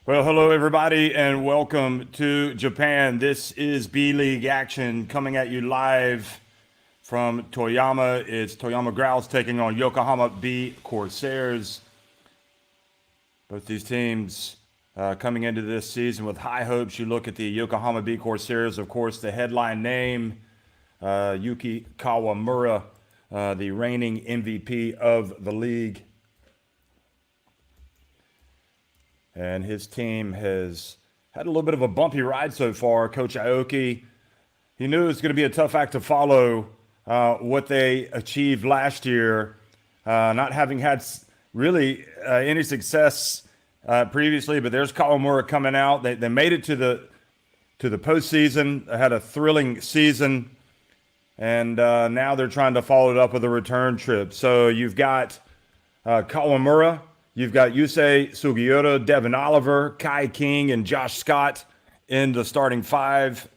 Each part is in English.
Well, hello everybody, and welcome to Japan. This is B.LEAGUE action coming at you live from Toyama. It's Toyama Grouse taking on Yokohama B-CORSAIRS. Both these teams coming into this season with high hopes. You look at the Yokohama B-CORSAIRS, of course, the headline name, Yuki Kawamura, the reigning MVP of the league. And his team has had a little bit of a bumpy ride so far. Coach Aoki, he knew it was going to be a tough act to follow what they achieved last year, not having had really any success previously. But there's Kawamura coming out. They made it to the postseason. They had a thrilling season, and now they're trying to follow it up with a return trip. So you've got Kawamura. You've got Yusei Sugiura, Devin Oliver, Kai King, and Josh Scott in the starting five.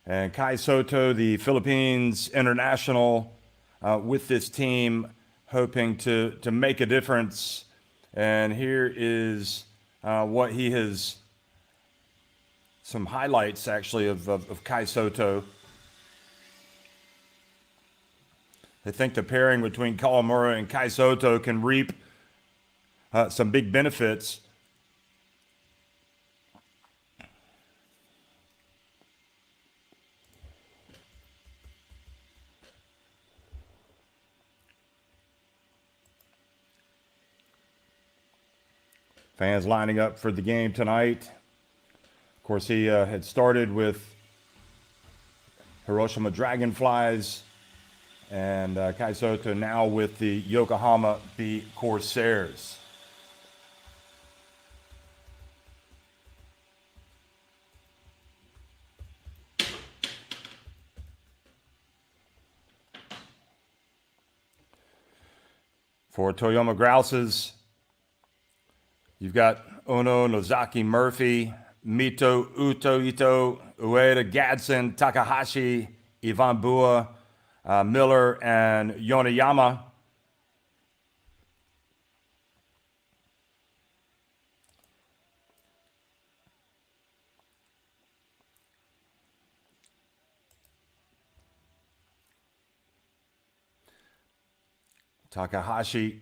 And Kai Soto, the Philippines international, with this team, hoping to make a difference. And here is what he has, some highlights actually of Kai Soto. They think the pairing between Kawamura and Kai Soto can reap some big benefits. Fans lining up for the game tonight. Of course, he had started with Hiroshima Dragonflies. And Kai Soto now with the Yokohama B-CORSAIRS. For Toyama Grouses, you've got Ono, Nozaki, Murphy, Mito, Ito, Ueda, Gadsden, Takahashi, Ivan Bua, Miller, and Yoneyama. Takahashi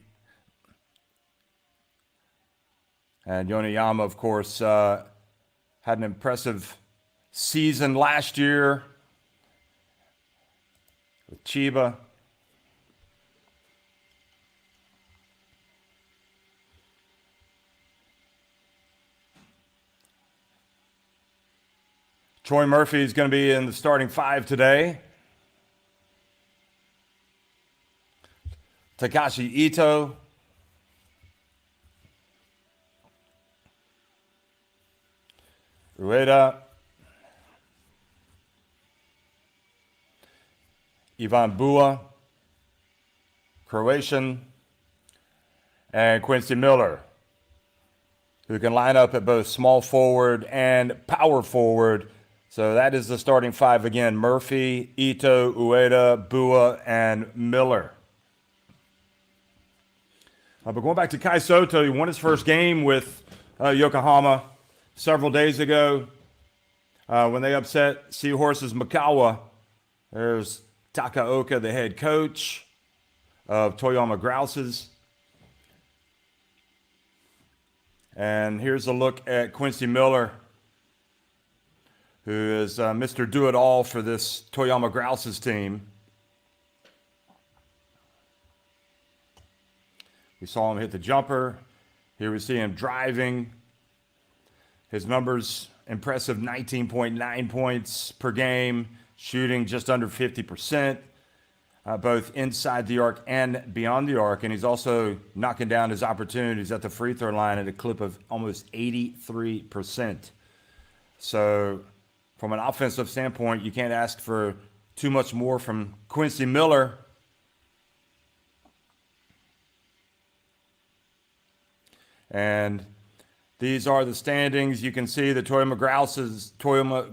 and Yoneyama, of course, had an impressive season last year with Chiba. Troy Murphy is going to be in the starting five today. Takashi Ito. Rueda. Ivan Bua, Croatian, and Quincy Miller, who can line up at both small forward and power forward. So that is the starting five again: Murphy, Ito, Ueda, Bua, and Miller. But going back to Kai Soto, he won his first game with Yokohama several days ago when they upset Seahorses Makawa. There's Takaoka, the head coach of Toyama Grouses. And here's a look at Quincy Miller, who is Mr. Do-It-All for this Toyama Grouses team. We saw him hit the jumper. Here we see him driving. His numbers, impressive 19.9 points per game. Shooting just under 50%, both inside the arc and beyond the arc. And he's also knocking down his opportunities at the free throw line at a clip of almost 83%. So from an offensive standpoint, you can't ask for too much more from Quincy Miller. And these are the standings. You can see the Toyama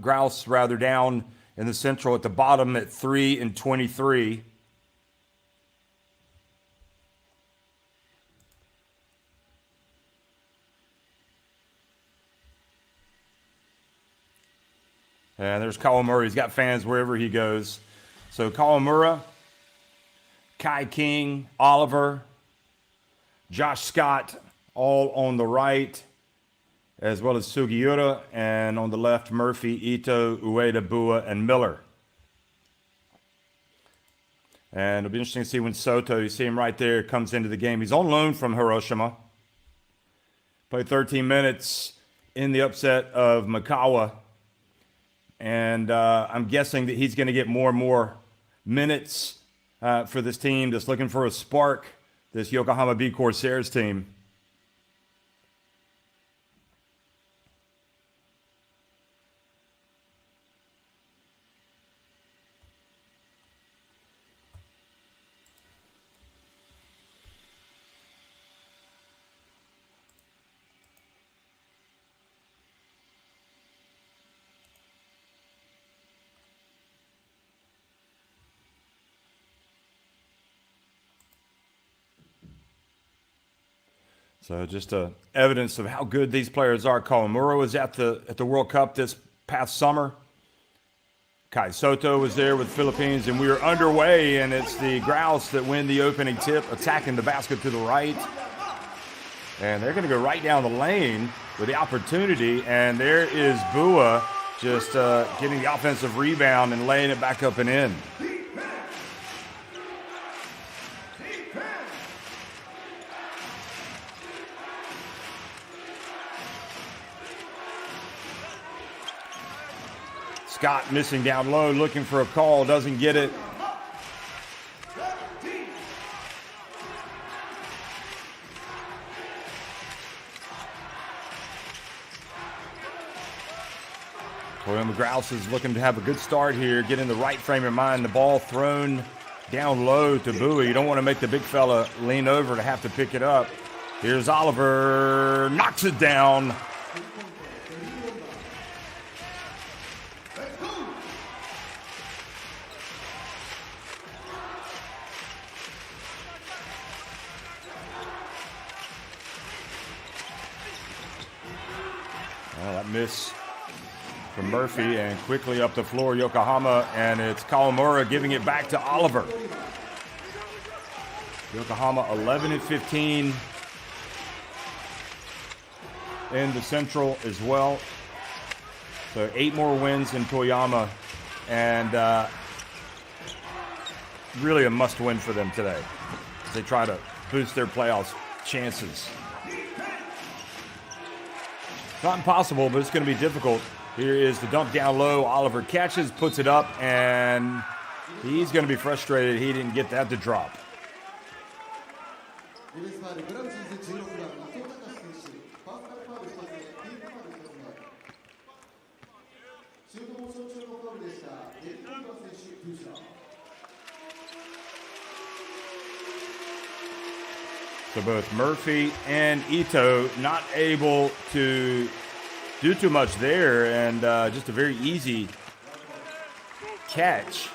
Grouse down in the Central at the bottom at 3-23. And there's Kawamura. He's got fans wherever he goes. So Kawamura, Kai King, Oliver, Josh Scott, all on the right, as well as Sugiura. And on the left, Murphy, Ito, Ueda, Bua, and Miller. And it'll be interesting to see when Soto, you see him right there, comes into the game. He's on loan from Hiroshima. Played 13 minutes in the upset of Makawa. And I'm guessing that he's going to get more and more minutes for this team that's looking for a spark, this Yokohama B-CORSAIRS team. So just evidence of how good these players are. Kawamura was at the World Cup this past summer. Kai Soto was there with the Philippines, and we are underway, and it's the Grouse that win the opening tip, attacking the basket to the right. And they're going to go right down the lane with the opportunity, and there is Bua just getting the offensive rebound and laying it back up and in. Scott missing down low, looking for a call, doesn't get it. Toyama Grouse is looking to have a good start here, get in the right frame of mind. The ball thrown down low to Bowie. You don't want to make the big fella lean over to have to pick it up. Here's Oliver, knocks it down. Well, that miss from Murphy, and quickly up the floor, Yokohama, and it's Kawamura giving it back to Oliver. Yokohama 11-15 in the Central as well. So 8 more wins in Toyama, and really a must-win for them today as they try to boost their playoffs chances. It's not impossible, but it's going to be difficult. Here is the dunk down low. Oliver catches, puts it up, and he's going to be frustrated he didn't get that to drop. So both Murphy and Ito not able to do too much there, and just a very easy catch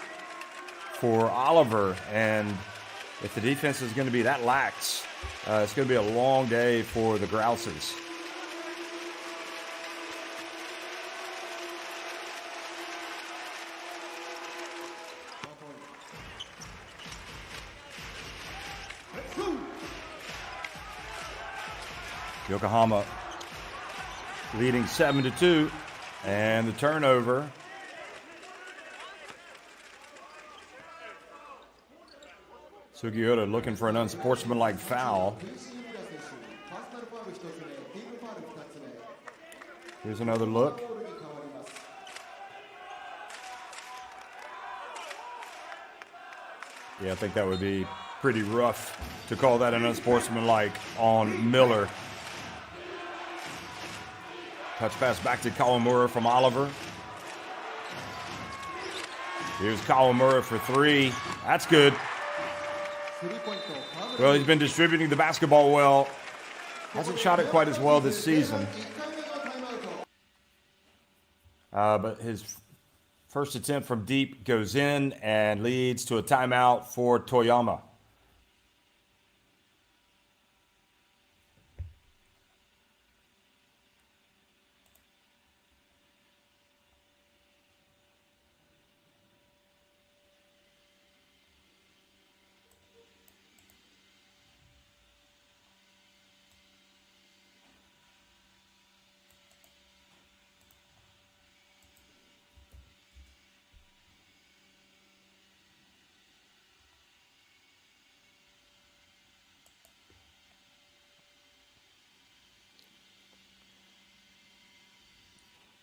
for Oliver. And if the defense is going to be that lax, it's going to be a long day for the Grouses. Yokohama leading 7-2, and the turnover. Sugiura looking for an unsportsmanlike foul. Here's another look. Yeah, I think that would be pretty rough to call that an unsportsmanlike on Miller. Touch pass back to Kawamura from Oliver. Here's Kawamura for 3. That's good. Well, he's been distributing the basketball well. Hasn't shot it quite as well this season. But his first attempt from deep goes in and leads to a timeout for Toyama.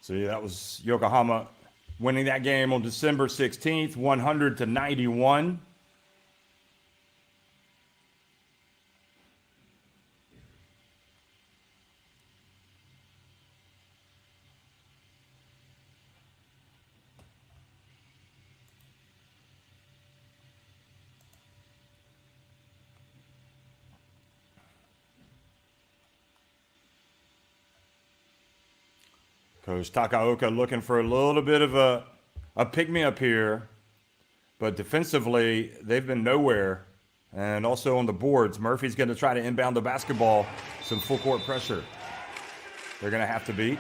See, that was Yokohama winning that game on December 16th, 100-91. Coach Takaoka looking for a little bit of a pick-me-up here. But defensively, they've been nowhere. And also on the boards, Murphy's going to try to inbound the basketball. Some full-court pressure they're going to have to beat.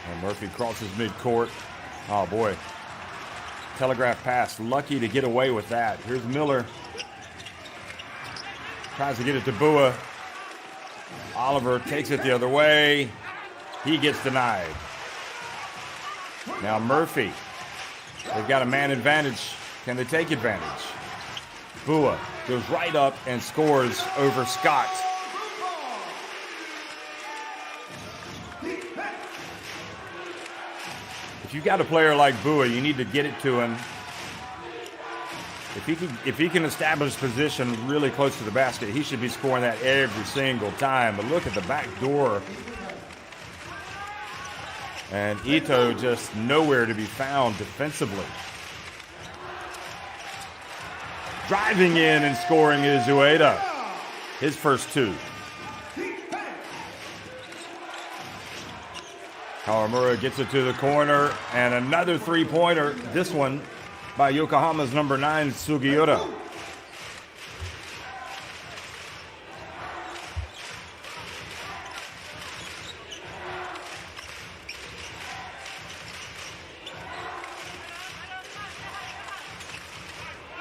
And Murphy crosses midcourt. Oh, boy. Telegraph pass. Lucky to get away with that. Here's Miller. Tries to get it to Bua. Oliver takes it the other way. He gets denied. Now Murphy. They've got a man advantage. Can they take advantage? Bua goes right up and scores over Scott. If you got a player like Bua, you need to get it to him. If he can establish position really close to the basket, he should be scoring that every single time. But look at the back door. And Ito just nowhere to be found defensively. Driving in and scoring is Ueda. His first two. Kawamura gets it to the corner. And another three-pointer. This one by Yokohama's number 9, Sugiura.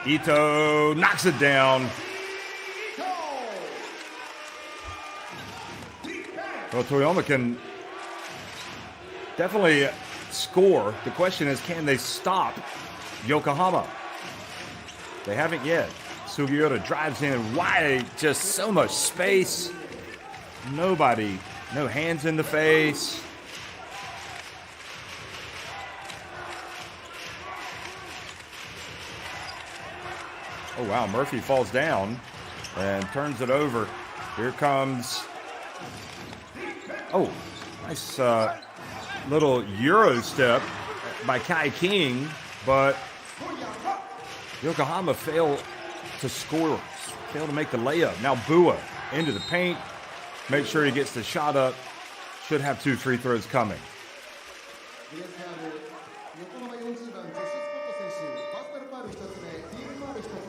Ito knocks it down. Well, Toyama can definitely score. The question is, can they stop Yokohama? They haven't yet. Sugiura drives in wide, just so much space. Nobody, no hands in the face. Oh, wow, Murphy falls down and turns it over. Here comes, oh, nice little Euro step by Kai King, but Yokohama failed to score, failed to make the layup. Now Bua into the paint, make sure he gets the shot up. Should have 2 free throws coming.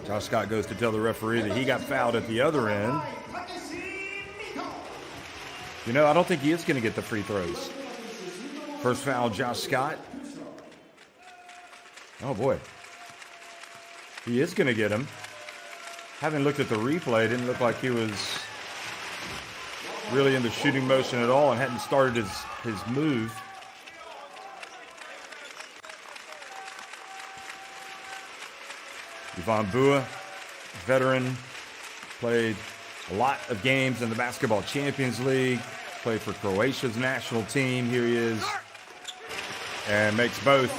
Josh Scott goes to tell the referee that he got fouled at the other end. You know, I don't think he is going to get the free throws. First foul, Josh Scott. Oh, boy. He is going to get him. Having looked at the replay, it didn't look like he was really in the shooting motion at all and hadn't started his move. Yvonne Bua, veteran, played a lot of games in the Basketball Champions League, played for Croatia's national team. Here he is, and makes both.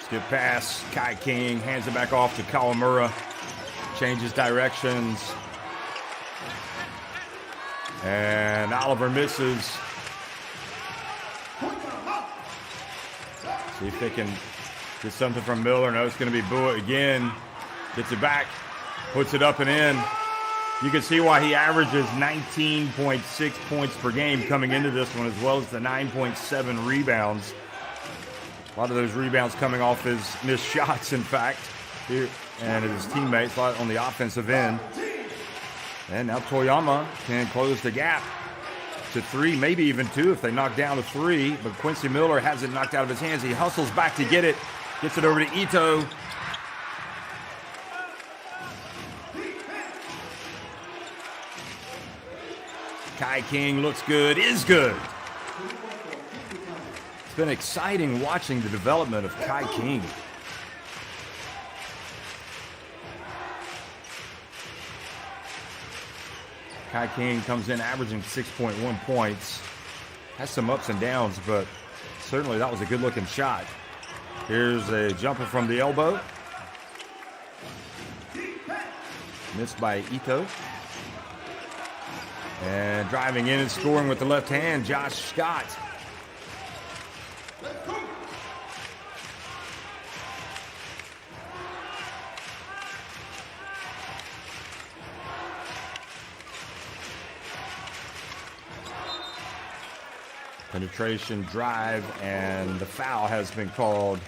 Skip pass, Kai King hands it back off to Kawamura, changes directions. And Oliver misses. See if they can get something from Miller. No, it's going to be Bua again. Gets it back, puts it up and in. You can see why he averages 19.6 points per game coming into this one, as well as the 9.7 rebounds. A lot of those rebounds coming off his missed shots, in fact, here, and his teammates on the offensive end. And now Toyama can close the gap to 3, maybe even 2 if they knock down to 3. But Quincy Miller has it knocked out of his hands. He hustles back to get it. Gets it over to Ito. Kai King looks good, is good. It's been exciting watching the development of Kai King. Kai King comes in averaging 6.1 points. Has some ups and downs, but certainly that was a good-looking shot. Here's a jumper from the elbow. Missed by Ito. And driving in and scoring with the left hand, Josh Scott. Penetration, drive, and the foul has been called.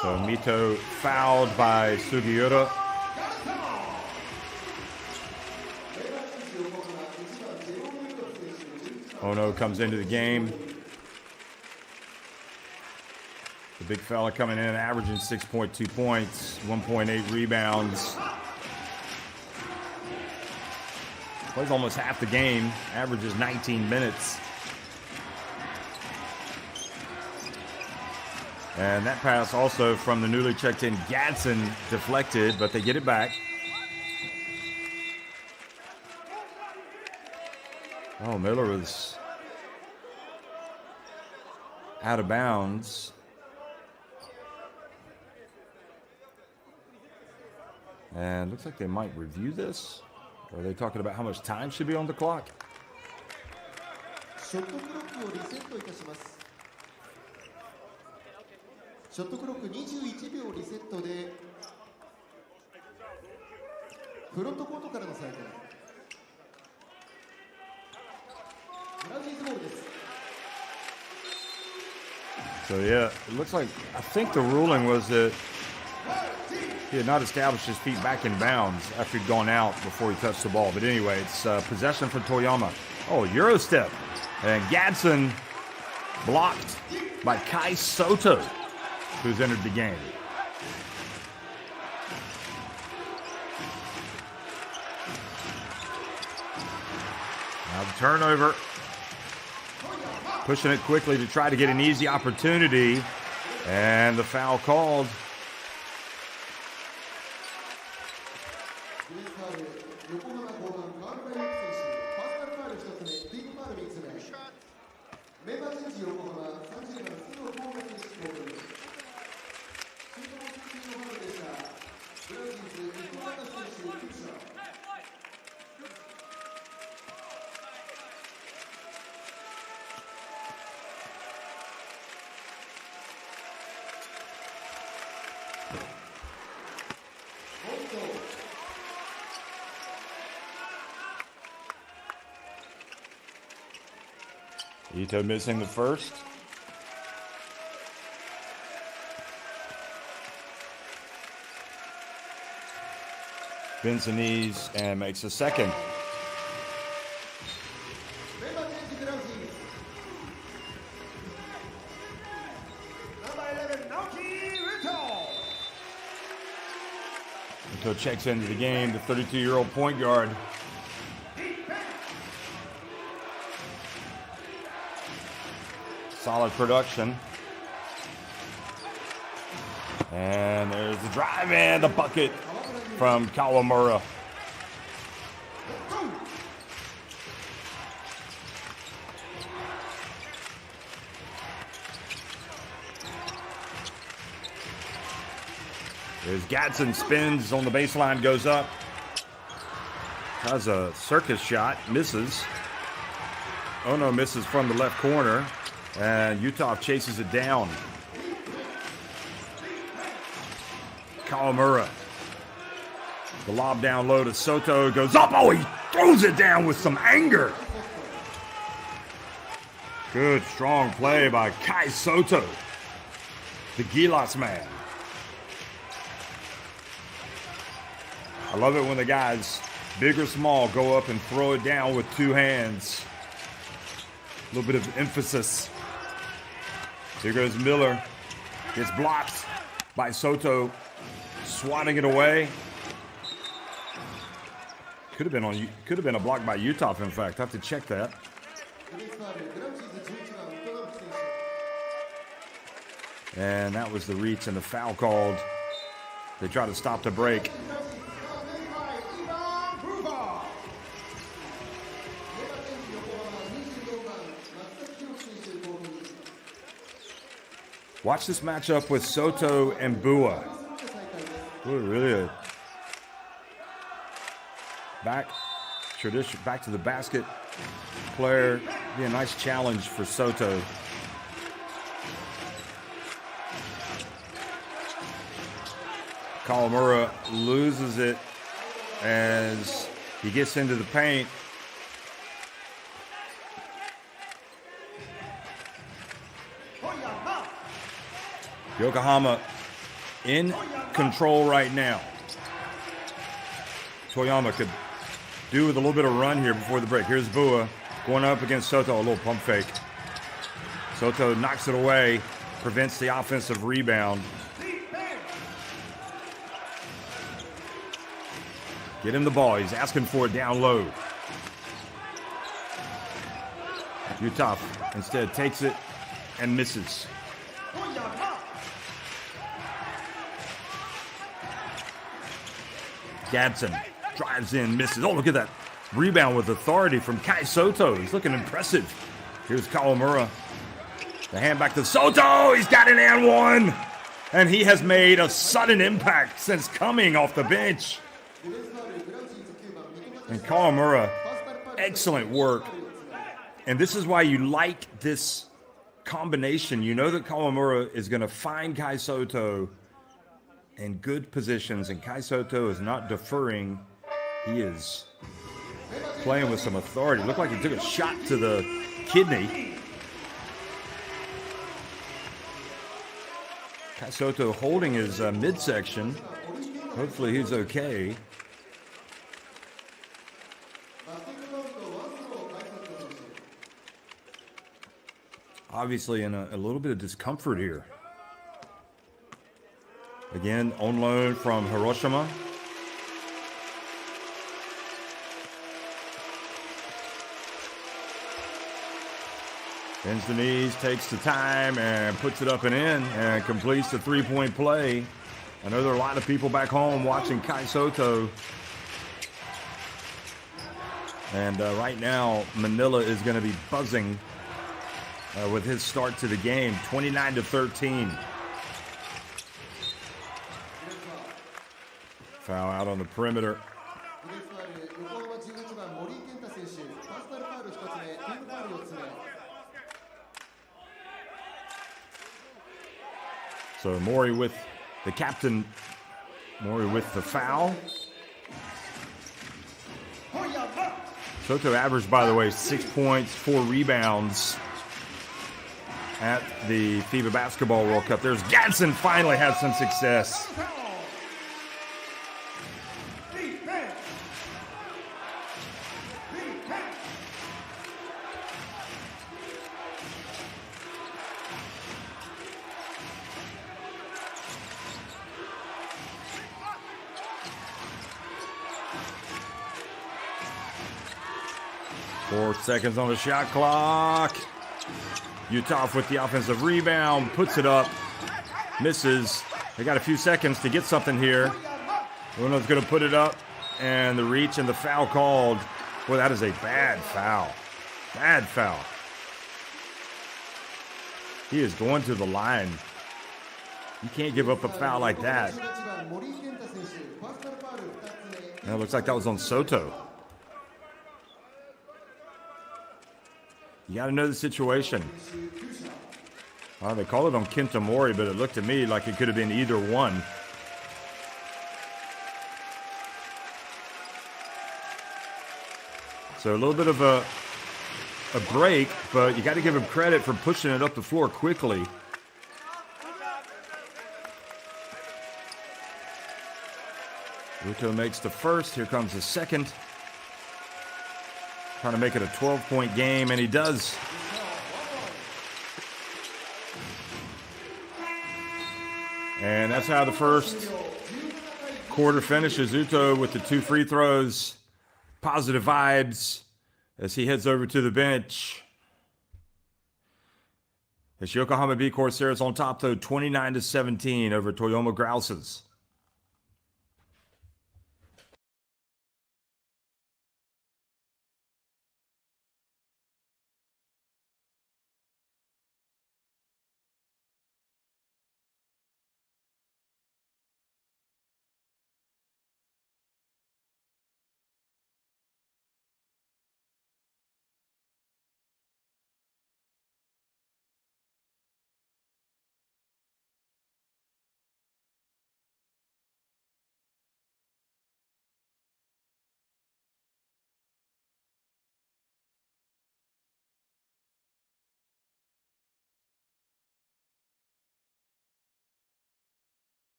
So Mito fouled by Sugiura. Ono comes into the game. The big fella coming in, averaging 6.2 points, 1.8 rebounds. Plays almost half the game, averages 19 minutes. And that pass also from the newly checked in Gadsden deflected, but they get it back. Oh, Miller was out of bounds. And looks like they might review this. Or are they talking about how much time should be on the clock? Shot clock 21秒リセットでフロントコートからの再開。グラウジーズボールです。 So yeah, it looks like, I think the ruling was that he had not established his feet back in bounds after he'd gone out before he touched the ball. But anyway, it's possession for Toyama. Oh, Euro step. And Gadsden blocked by Kai Soto, who's entered the game. Now the turnover. Pushing it quickly to try to get an easy opportunity. And the foul called. Ito missing the first. Bends the knees and makes a second. Ito checks into the game, the 32-year-old point guard. Solid production. And there's the drive and the bucket from Kawamura. As Gadsden spins on the baseline, goes up. Has a circus shot, misses. Ono misses from the left corner. And Utah chases it down. Kawamura. The lob down low to Soto. Goes up. Oh, he throws it down with some anger. Good, strong play by Kai Soto, the Gilas man. I love it when the guys, big or small, go up and throw it down with two hands. A little bit of emphasis. Here goes Miller. Gets blocked by Soto, swatting it away. Could have been a block by Utah, in fact. I have to check that. グレースファール、グラウジーズ11番、糸上選手。 And that was the reach and the foul called. They try to stop the break. Watch this matchup with Soto and Bua. Ooh, really back to the basket player. Be a nice challenge for Soto. Kawamura loses it as he gets into the paint. Yokohama in control right now. Toyama could do with a little bit of run here before the break. Here's Bua going up against Soto, a little pump fake. Soto knocks it away, prevents the offensive rebound. Get him the ball. He's asking for it down low. Utah instead takes it and misses. Gadsden drives in, misses. Oh, look at that rebound with authority from Kai Soto. He's looking impressive. Here's Kawamura. The hand back to Soto. He's got an and one. And he has made a sudden impact since coming off the bench. And Kawamura, excellent work. And this is why you like this combination. You know that Kawamura is going to find Kai Soto in good positions, and Kai Soto is not deferring. He is playing with some authority. Looked like he took a shot to the kidney. Kai Soto holding his midsection. Hopefully he's okay. Obviously in a little bit of discomfort here. Again, on loan from Hiroshima. Bends the knees, takes the time, and puts it up and in, and completes the three-point play. I know there are a lot of people back home watching Kai Soto. And right now, Manila is going to be buzzing with his start to the game, 29-13. Foul out on the perimeter. So Mori with the captain, Mori with the foul. Soto averaged, by the way, 6 points, 4 rebounds at the FIBA Basketball World Cup. There's Gadsden finally had some success. Four seconds on the shot clock. Utah with the offensive rebound, puts it up, misses. They got a few seconds to get something here. Uno's going to put it up, and the reach and the foul called. Boy, that is a bad foul. Bad foul. He is going to the line. You can't give up a foul like that. Now it looks like that was on Soto. You got to know the situation. They call it on Kenta Mori, but it looked to me like it could have been either one. So a little bit of a break, but you got to give him credit for pushing it up the floor quickly. Ruto makes the first. Here comes the second. Trying to make it a 12-point game, and he does. And that's how the first quarter finishes. Uto with the 2 free throws. Positive vibes as he heads over to the bench. It's Yokohama B-CORSAIRS on top, though, 29-17 over TOYAMA GROUSES.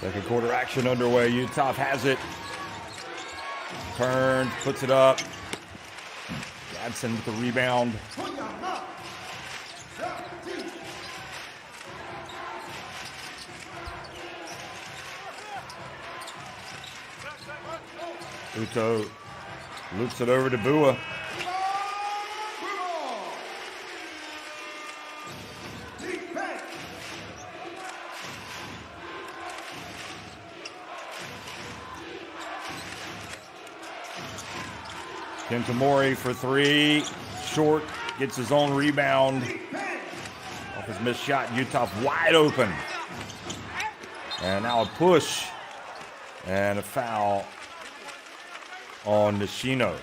Second quarter action underway. Utah has it. Turns, puts it up. Gadsden with the rebound. Uto loops it over to Bua. Kentamori for 3. Short, gets his own rebound. Off his missed shot, Utah wide open. And now a push. And a foul on Nishino.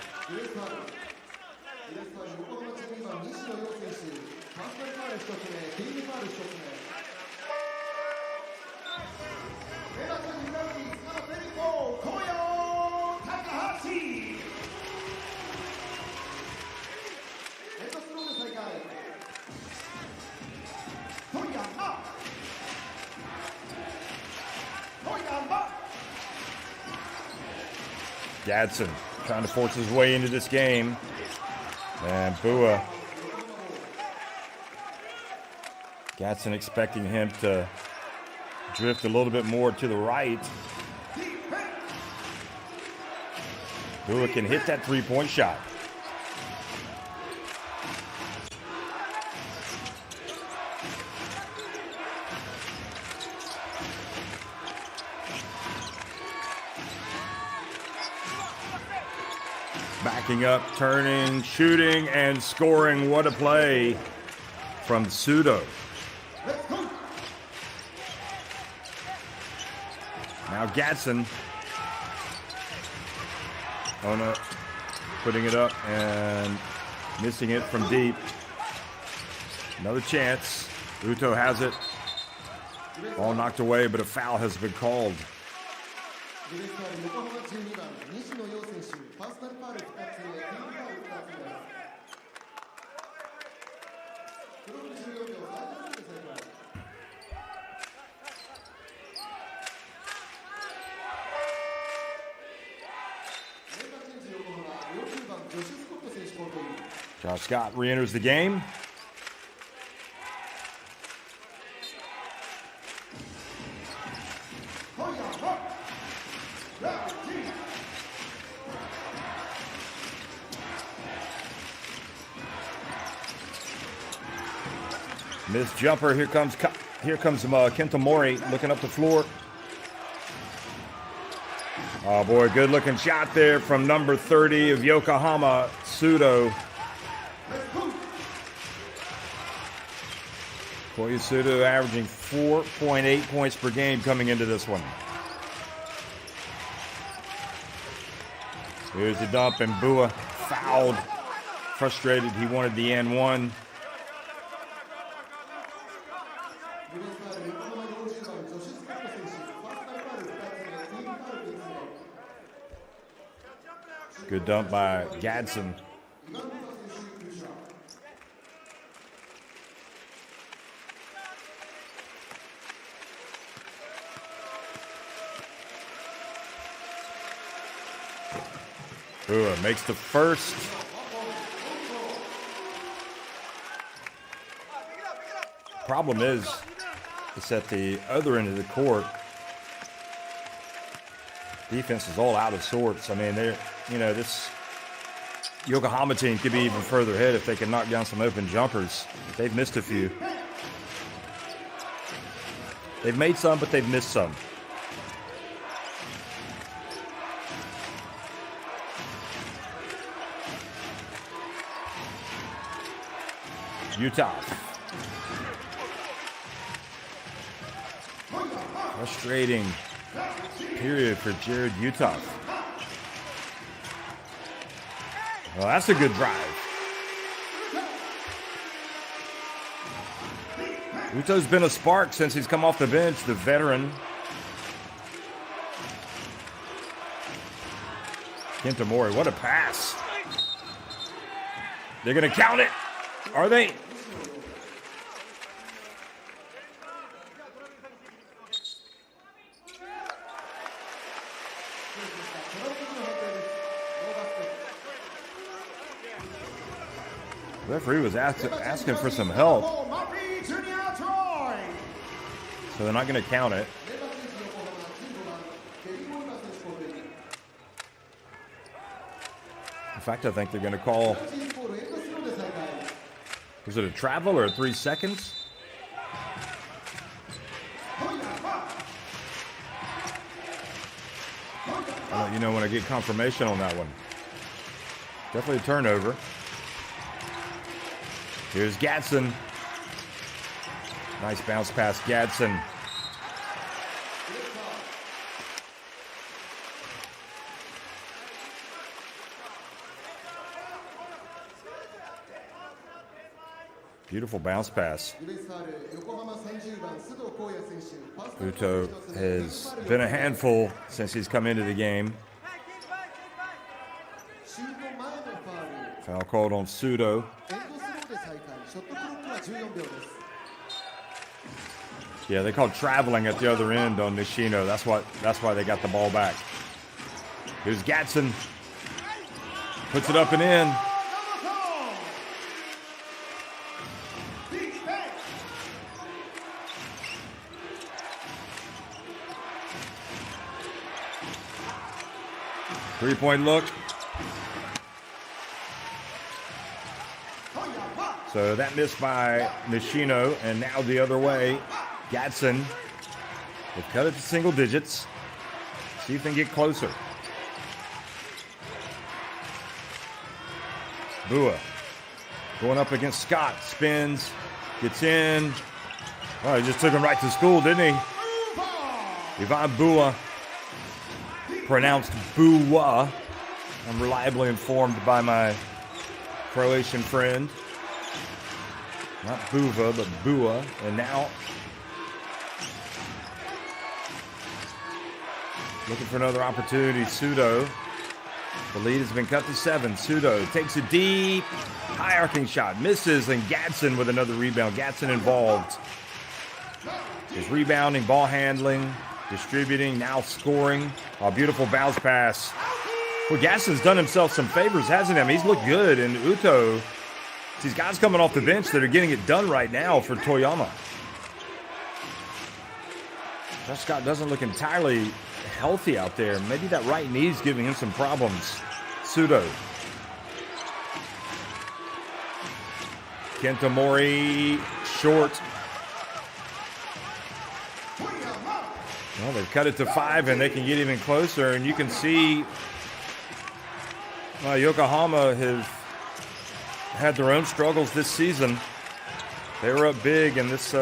Gadsden trying to force his way into this game. And Bua. Gadsden expecting him to drift a little bit more to the right. Bua can hit that three-point shot. Backing up, turning, shooting, and scoring. What a play from Sudo. Now Gadsden. Oh no. Putting it up and missing it from deep. Another chance. Uto has it. Ball knocked away, but a foul has been called. Josh Scott re-enters the game. Missed jumper. Here comes Kenta Mori looking up the floor. Oh boy, good looking shot there from number 30 of Yokohama, Sudo. Koya Sudo averaging 4.8 points per game coming into this one. Here's the dump, and Bua fouled. Frustrated, he wanted the N1. Good dump by Gadsden. Bua makes the first. Problem is, it's at the other end of the court. Defense is all out of sorts. I mean, this Yokohama team could be even further ahead if they can knock down some open jumpers. They've missed a few. They've made some, but they've missed some. Utah. Frustrating period for Jared Utah. Well, that's a good drive. Uto's been a spark since he's come off the bench, the veteran. Kenta Mori, what a pass. They're going to count it. Are they? The referee was asking for some help. So they're not going to count it. In fact, I think they're going to call. Was it a travel or 3 seconds? I'll let you know when I get confirmation on that one. Definitely a turnover. Here's Gadsden. Nice bounce pass, Gadsden. Beautiful bounce pass. Uto has been a handful since he's come into the game. Foul called on Sudo. Yeah, they called traveling at the other end on Nishino. That's why they got the ball back. Here's Gadsden. Puts it up and in. Three-point look. So that missed by Nishino, and now the other way. Gadsden. They've cut it to single digits. See if they can get closer. Bua going up against Scott. Spins. Gets in. Oh, he just took him right to school, didn't he? Ivan Bua. Pronounced Bua. I'm reliably informed by my Croatian friend. Not Buva, but Bua. And now looking for another opportunity. Sudo. The lead has been cut to 7. Sudo takes a deep, high arcing shot. Misses, and Gadsden with another rebound. Gadsden involved. His rebounding, ball handling, distributing, now scoring. A beautiful bounce pass. Well, Gadsden's done himself some favors, hasn't he? I mean, he's looked good, and Uto These guys coming off the bench that are getting it done right now for Toyama. Josh Scott doesn't look entirely healthy out there. Maybe that right knee's giving him some problems. Sudo. Kentamori short. Well, they've cut it to 5, and they can get even closer. And you can see Yokohama have had their own struggles this season. They were up big, and this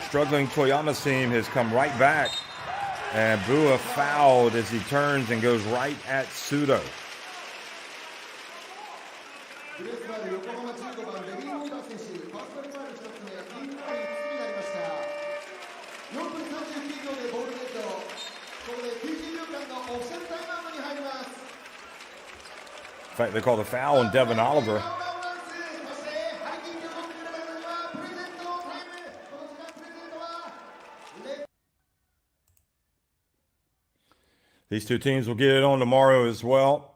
struggling Toyama team has come right back. And Bua fouled as he turns and goes right at Sudo. グレースファウル横浜15番ベビー・ウォーカー選手パーソナルファウル1つ目インファウル5つになりました4分39秒でボールデッドここで90秒間のオフィシャルタイムアウトに入ります In fact, they call the foul on Devin Oliver. そしてハイキングを持ってくれたのはプレゼントタイムこの時間プレゼントは These two teams will get it on tomorrow as well.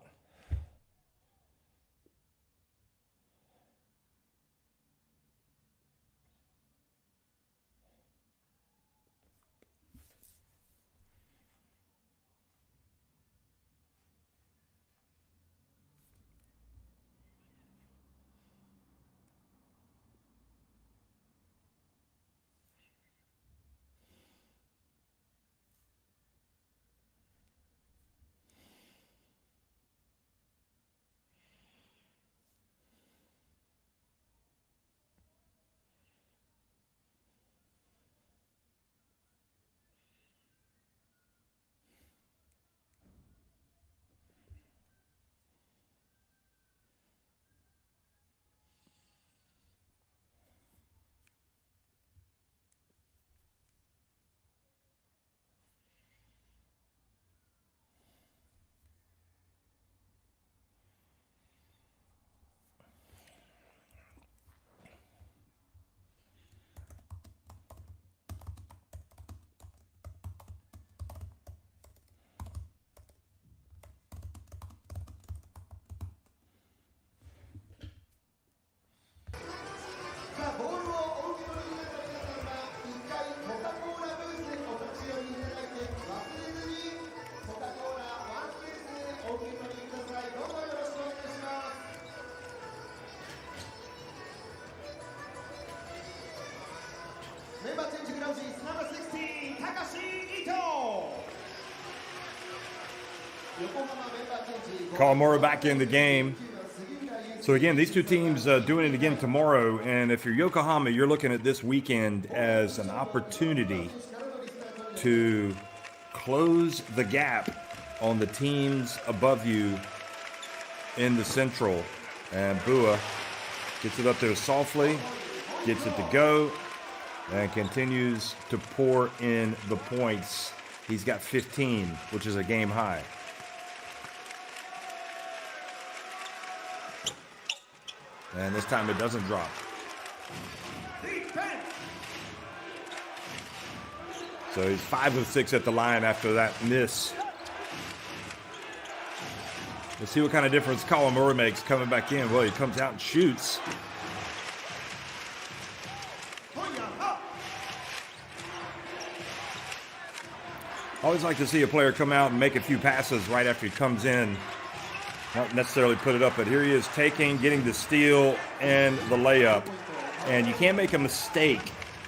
Kawamura back in the game. So again, these two teams doing it again tomorrow. And if you're Yokohama, you're looking at this weekend as an opportunity to close the gap on the teams above you in the Central. And Bua gets it up there softly, gets it to go, and continues to pour in the points. He's got 15, which is a game high. And this time it doesn't drop. So he's 5 of 6 at the line after that miss. Let's see what kind of difference Kawamura makes coming back in. Well, he comes out and shoots. Always like to see a player come out and make a few passes right after he comes in. Not necessarily put it up, but here he is getting the steal and the layup. And you can't make a mistake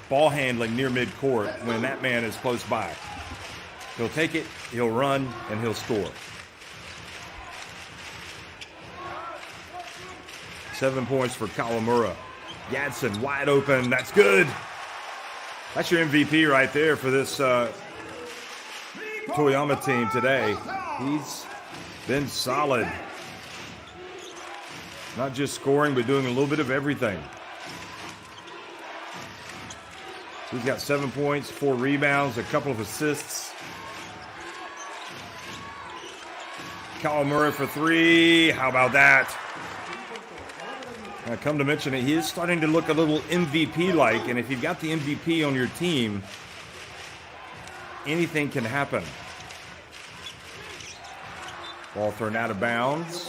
ball handling near midcourt when that man is close by. He'll take it, he'll run, and he'll score. 7 points for Kawamura. Yadson wide open. That's good. That's your MVP right there for this Toyama team today. He's been solid. Not just scoring, but doing a little bit of everything. He's got 7 points, 4 rebounds, a couple of assists. Kawamura for 3. How about that? Come to mention it, he is starting to look a little MVP-like, and if you've got the MVP on your team, anything can happen. Ball thrown out of bounds.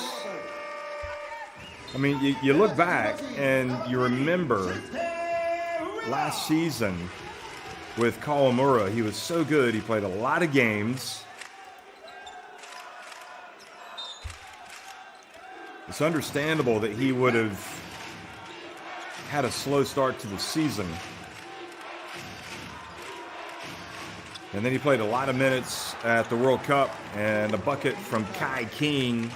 I mean, you look back and you remember last season with Kawamura. He was so good. He played a lot of games. It's understandable that he would have had a slow start to the season. And then he played a lot of minutes at the World Cup, and a bucket from Kai King.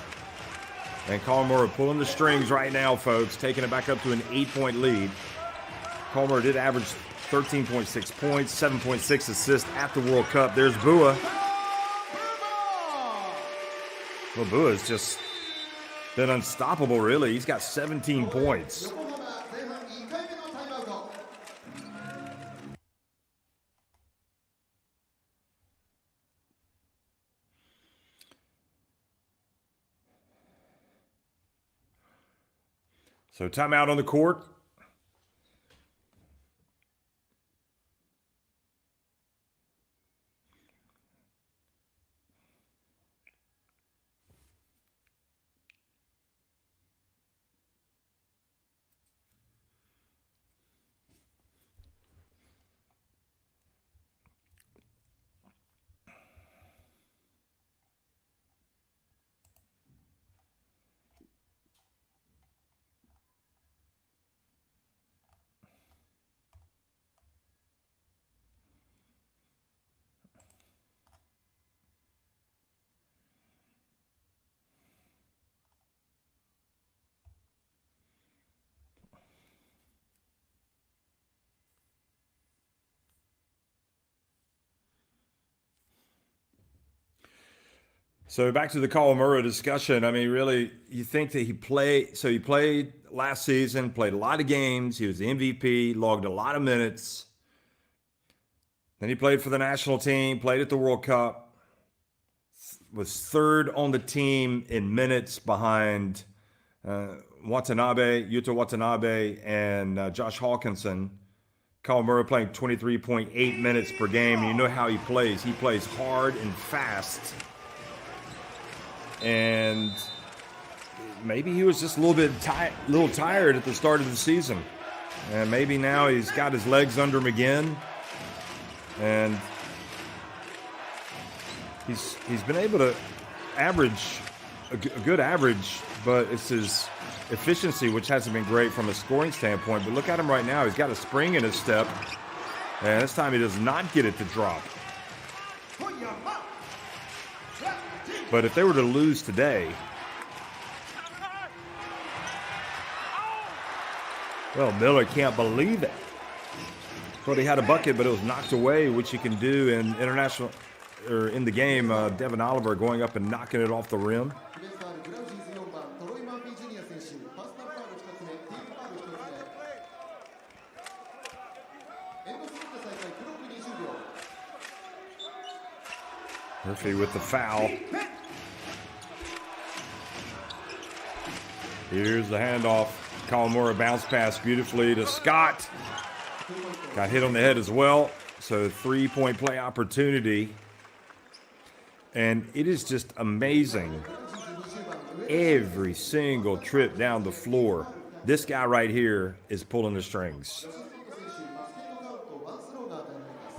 And Kawamura pulling the strings right now, folks, taking it back up to an 8-point lead. Kawamura did average 13.6 points, 7.6 assists at the World Cup. There's Bua. Well, Bua has just been unstoppable, really. He's got 17 points. So timeout on the court. So back to the Kawamura discussion. I mean, really, you think that he played last season, played a lot of games. He was the MVP, logged a lot of minutes. Then he played for the national team, played at the World Cup, was third on the team in minutes behind Yuta Watanabe, and Josh Hawkinson. Kawamura playing 23.8 minutes per game. You know how he plays. He plays hard and fast. And maybe he was just a little tired at the start of the season. And maybe now he's got his legs under him again. And he's been able to average a good average, but it's his efficiency which hasn't been great from a scoring standpoint. But look at him right now. He's got a spring in his step. And this time he does not get it to drop. But if they were to lose today, well, Miller can't believe it. Thought he had a bucket, but it was knocked away, which you can do in international or in the game. Devin Oliver going up and knocking it off the rim. Murphy with the foul. Here's the handoff. Kawamura bounce pass beautifully to Scott. Got hit on the head as well. So 3-point play opportunity. And it is just amazing. Every single trip down the floor, this guy right here is pulling the strings.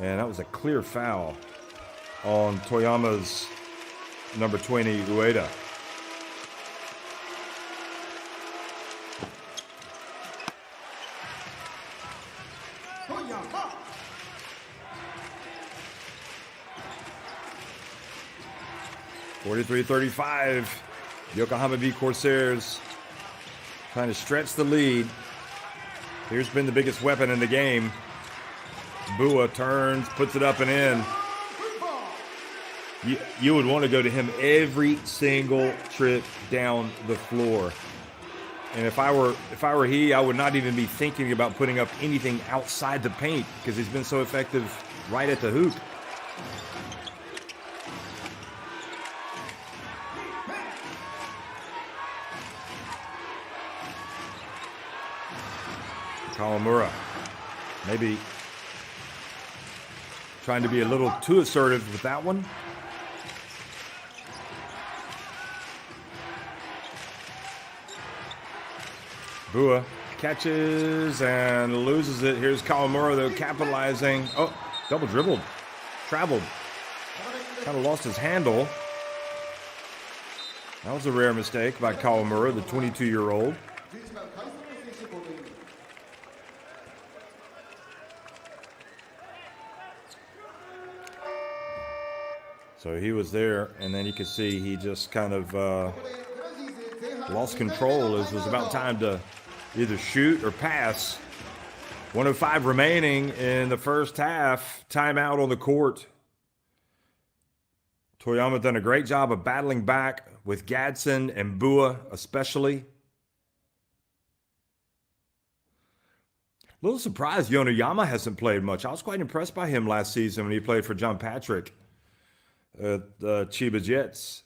And that was a clear foul on Toyama's number 20, Ueda. (43-35), Yokohama B-CORSAIRS trying to stretch the lead. Here's been the biggest weapon in the game. Bua turns, puts it up and in. You would want to go to him every single trip down the floor. And if I were he, I would not even be thinking about putting up anything outside the paint because he's been so effective right at the hoop. Kawamura maybe trying to be a little too assertive with that one. Bua catches and loses it. Here's Kawamura, though, capitalizing. Oh, double dribbled. Traveled. Kind of lost his handle. That was a rare mistake by Kawamura, the 22-year-old. 11番海藻の選手コートイン。So he was there, and then you could see he just kind of ここでグラジーズ前半 lost control. It was about time to either shoot or pass. 1:05 remaining in the first half. Timeout on the court. Toyama done a great job of battling back with Gadsden and Bua especially. A little surprised Yonoyama hasn't played much. I was quite impressed by him last season when he played for John Patrick at Chiba Jets.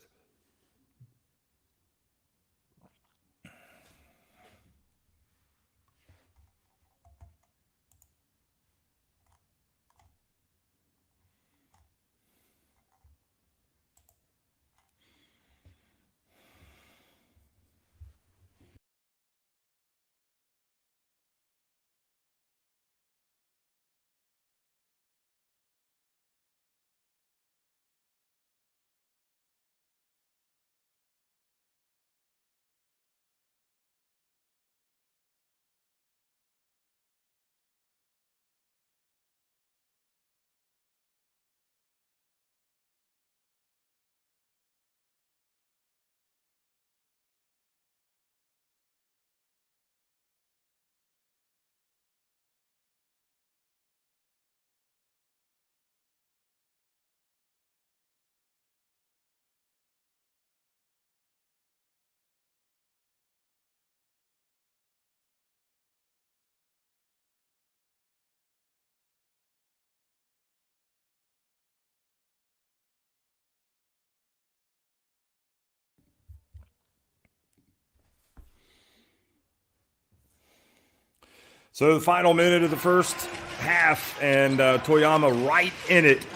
So the final minute of the first half, and Toyama right in it.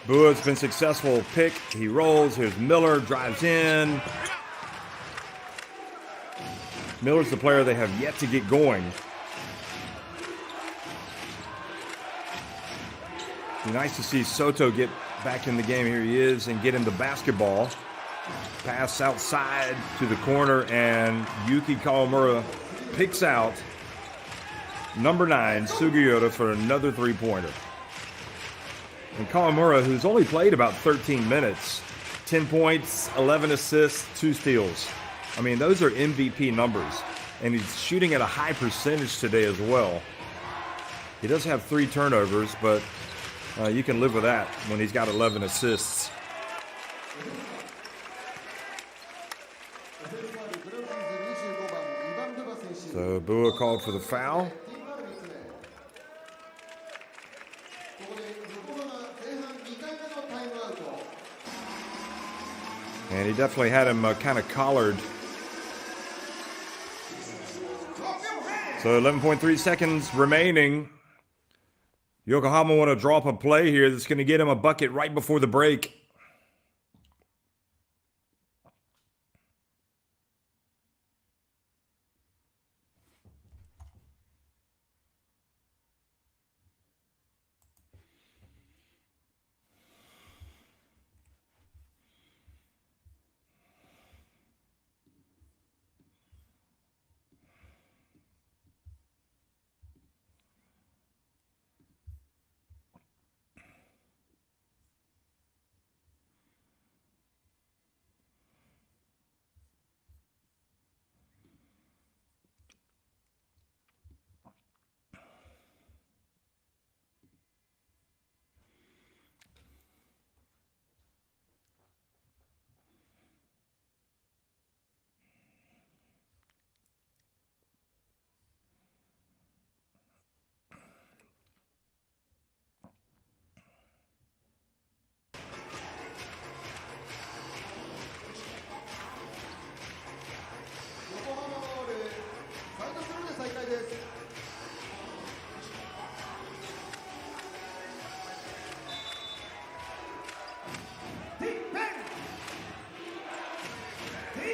Bua's been successful pick. He rolls. Here's Miller, drives in. Miller's the player they have yet to get going. Be nice to see Soto get back in the game. Here he is, and get him the basketball. Pass outside to the corner, and Yuki Kawamura picks out number 9, Sugiura, for another three-pointer. And Kawamura, who's only played about 13 minutes, 10 points, 11 assists, 2 steals. I mean, those are MVP numbers. And he's shooting at a high percentage today as well. He does have 3 turnovers, but you can live with that when he's got 11 assists. So Bua called for the foul. And he definitely had him kind of collared. So 11.3 seconds remaining. Yokohama want to draw up a play here that's going to get him a bucket right before the break.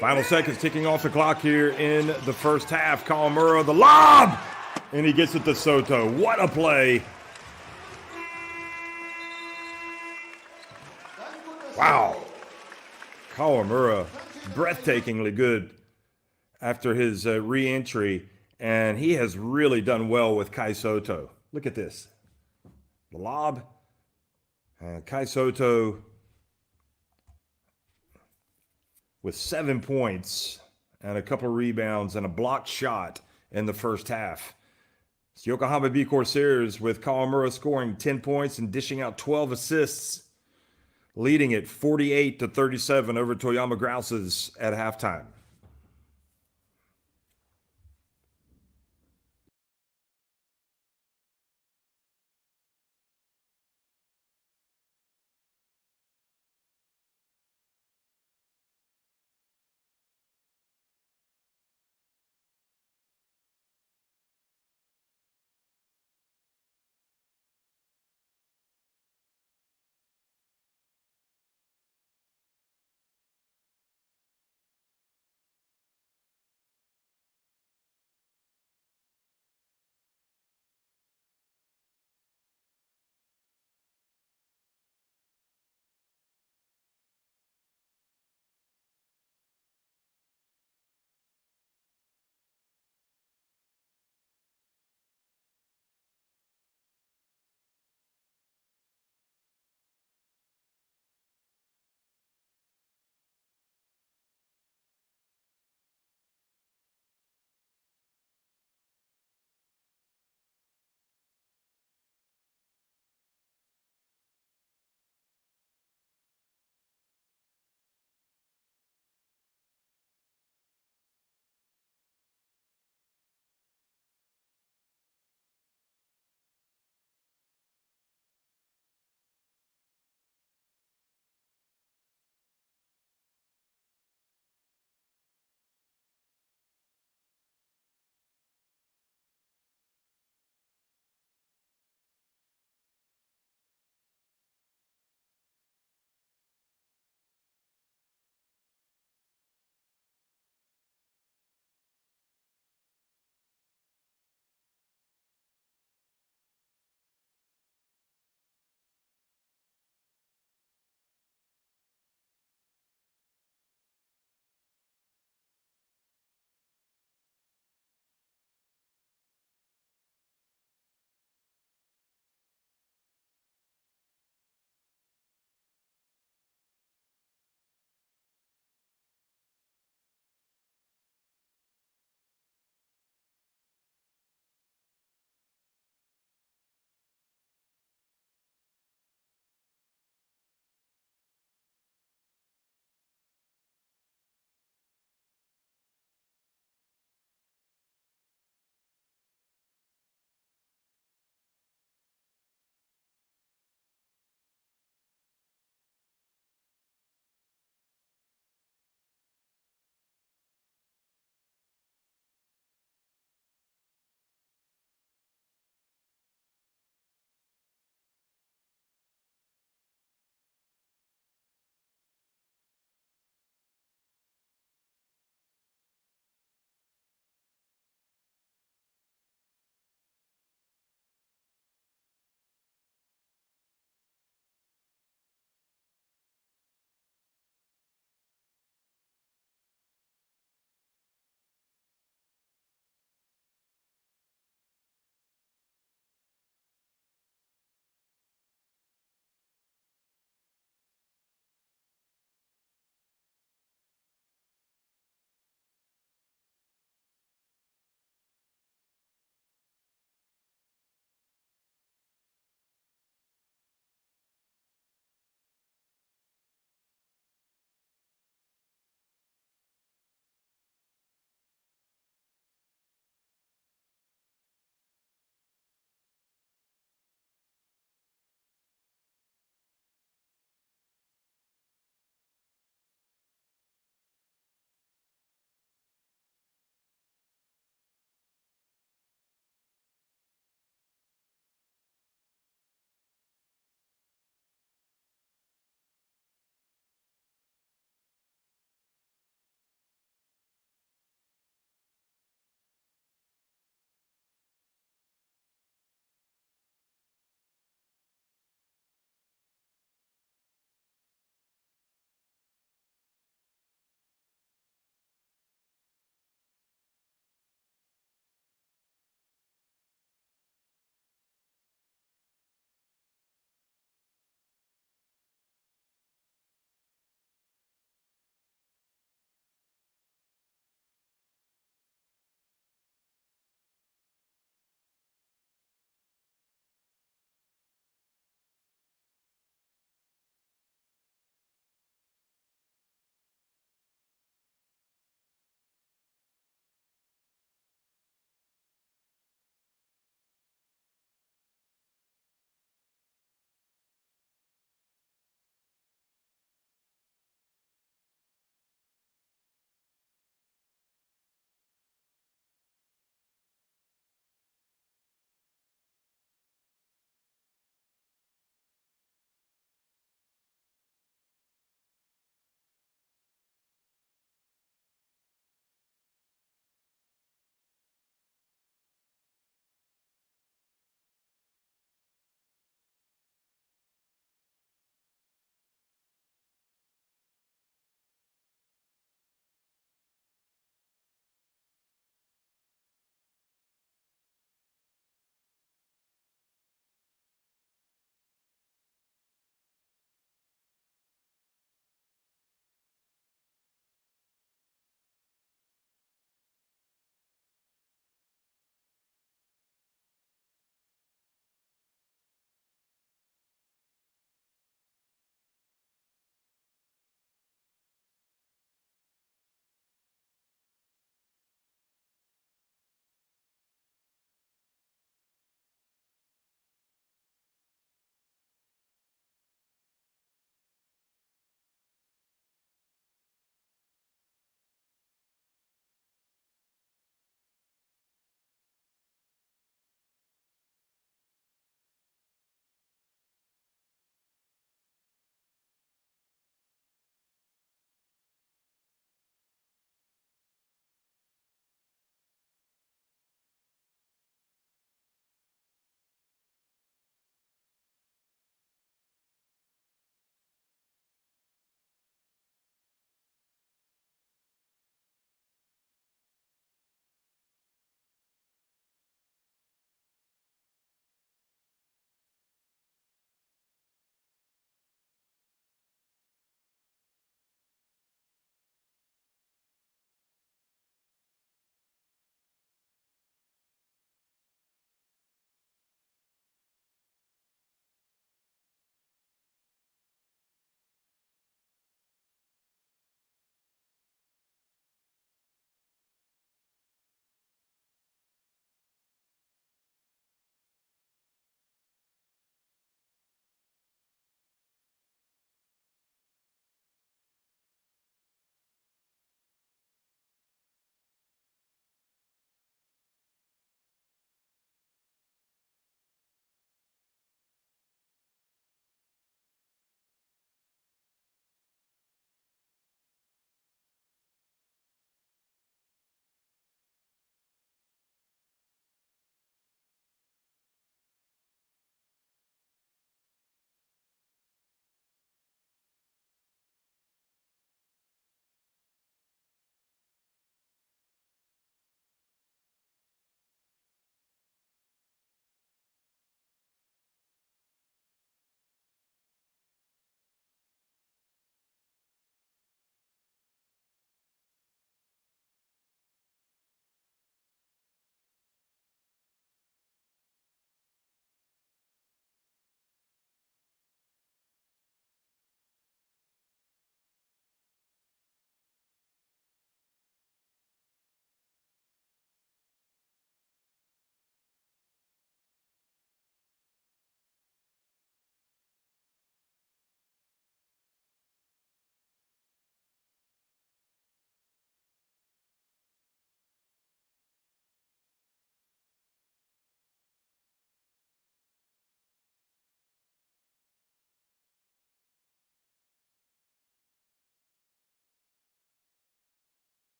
Final seconds ticking off the clock here in the first half. Kawamura, the lob! And he gets it to Soto. What a play. Wow. Kawamura, breathtakingly good after his re-entry. And he has really done well with Kai Soto. Look at this. The lob. Kai Soto with 7 points and a couple rebounds and a blocked shot in the first half. It's Yokohama B-CORSAIRS with Kawamura scoring 10 points and dishing out 12 assists, leading it 48-37 over Toyama GROUSES at halftime.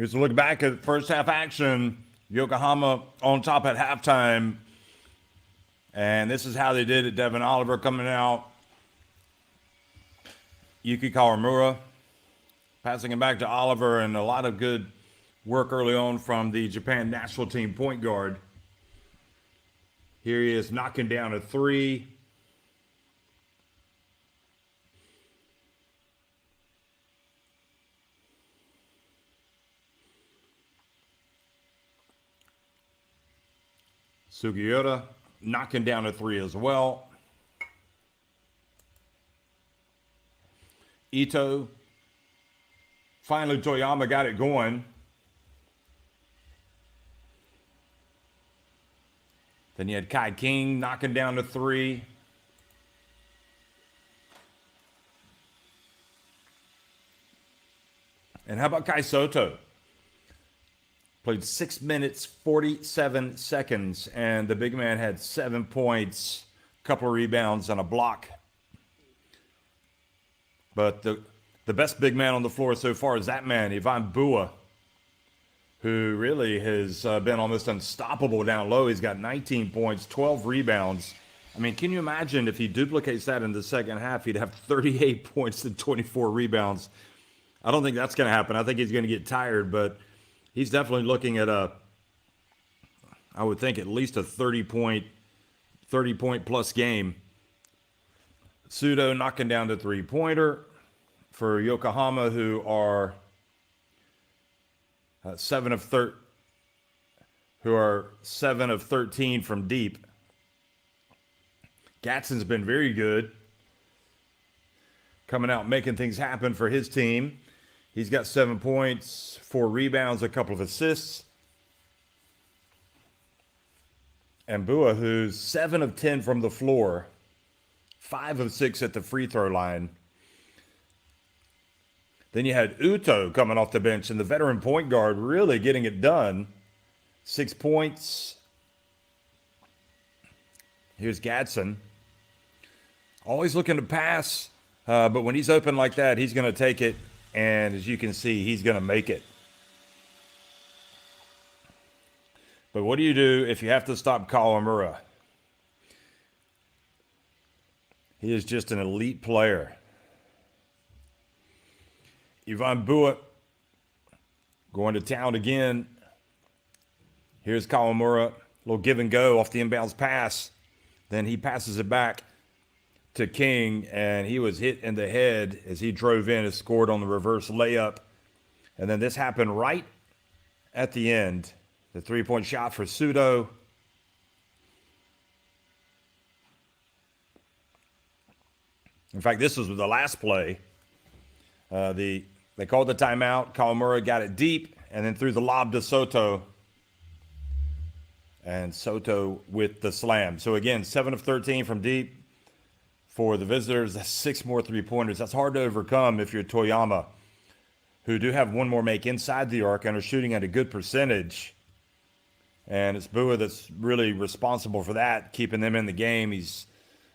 Here's a look back at first half action. Yokohama on top at halftime. And this is how they did it. Devin Oliver coming out. Yuki Kawamura passing it back to Oliver, and a lot of good work early on from the Japan national team point guard. Here he is knocking down a three. Sugiura knocking down a three as well. Ito. Finally, Toyama got it going. Then you had Kai King knocking down a three. And how about Kai Soto? Played 6 minutes, 47 seconds, and the big man had 7 points, a couple of rebounds, and a block. But the best big man on the floor so far is that man, Ivan Bua, who really has been almost unstoppable down low. He's got 19 points, 12 rebounds. I mean, can you imagine if he duplicates that in the second half, he'd have 38 points and 24 rebounds. I don't think that's going to happen. I think he's going to get tired, but he's definitely looking at I would think at least a 30-point plus game. Sudo knocking down the three-pointer for Yokohama, who are 7 of 13 from deep. Gatson's been very good, coming out making things happen for his team. He's got 7 points, 4 rebounds, a couple of assists. And Bua, who's 7 of 10 from the floor, 5 of 6 at the free throw line. Then you had Uto coming off the bench, and the veteran point guard really getting it done. 6 points. Here's Gatson. Always looking to pass, but when he's open like that, he's going to take it. And as you can see, he's going to make it. But what do you do if you have to stop Kawamura? He is just an elite player. Ivan Bua going to town again. Here's Kawamura. A little give and go off the inbounds pass. Then he passes it back to King, and he was hit in the head as he drove in and scored on the reverse layup. And then this happened right at the end. The three-point shot for Sudo. In fact, this was the last play. They called the timeout. Kawamura got it deep and then threw the lob to Soto. And Soto with the slam. So again, 7 of 13 from deep. For the visitors, that's 6 more three-pointers. That's hard to overcome if you're Toyama, who do have one more make inside the arc and are shooting at a good percentage. And it's Bua that's really responsible for that, keeping them in the game. He's,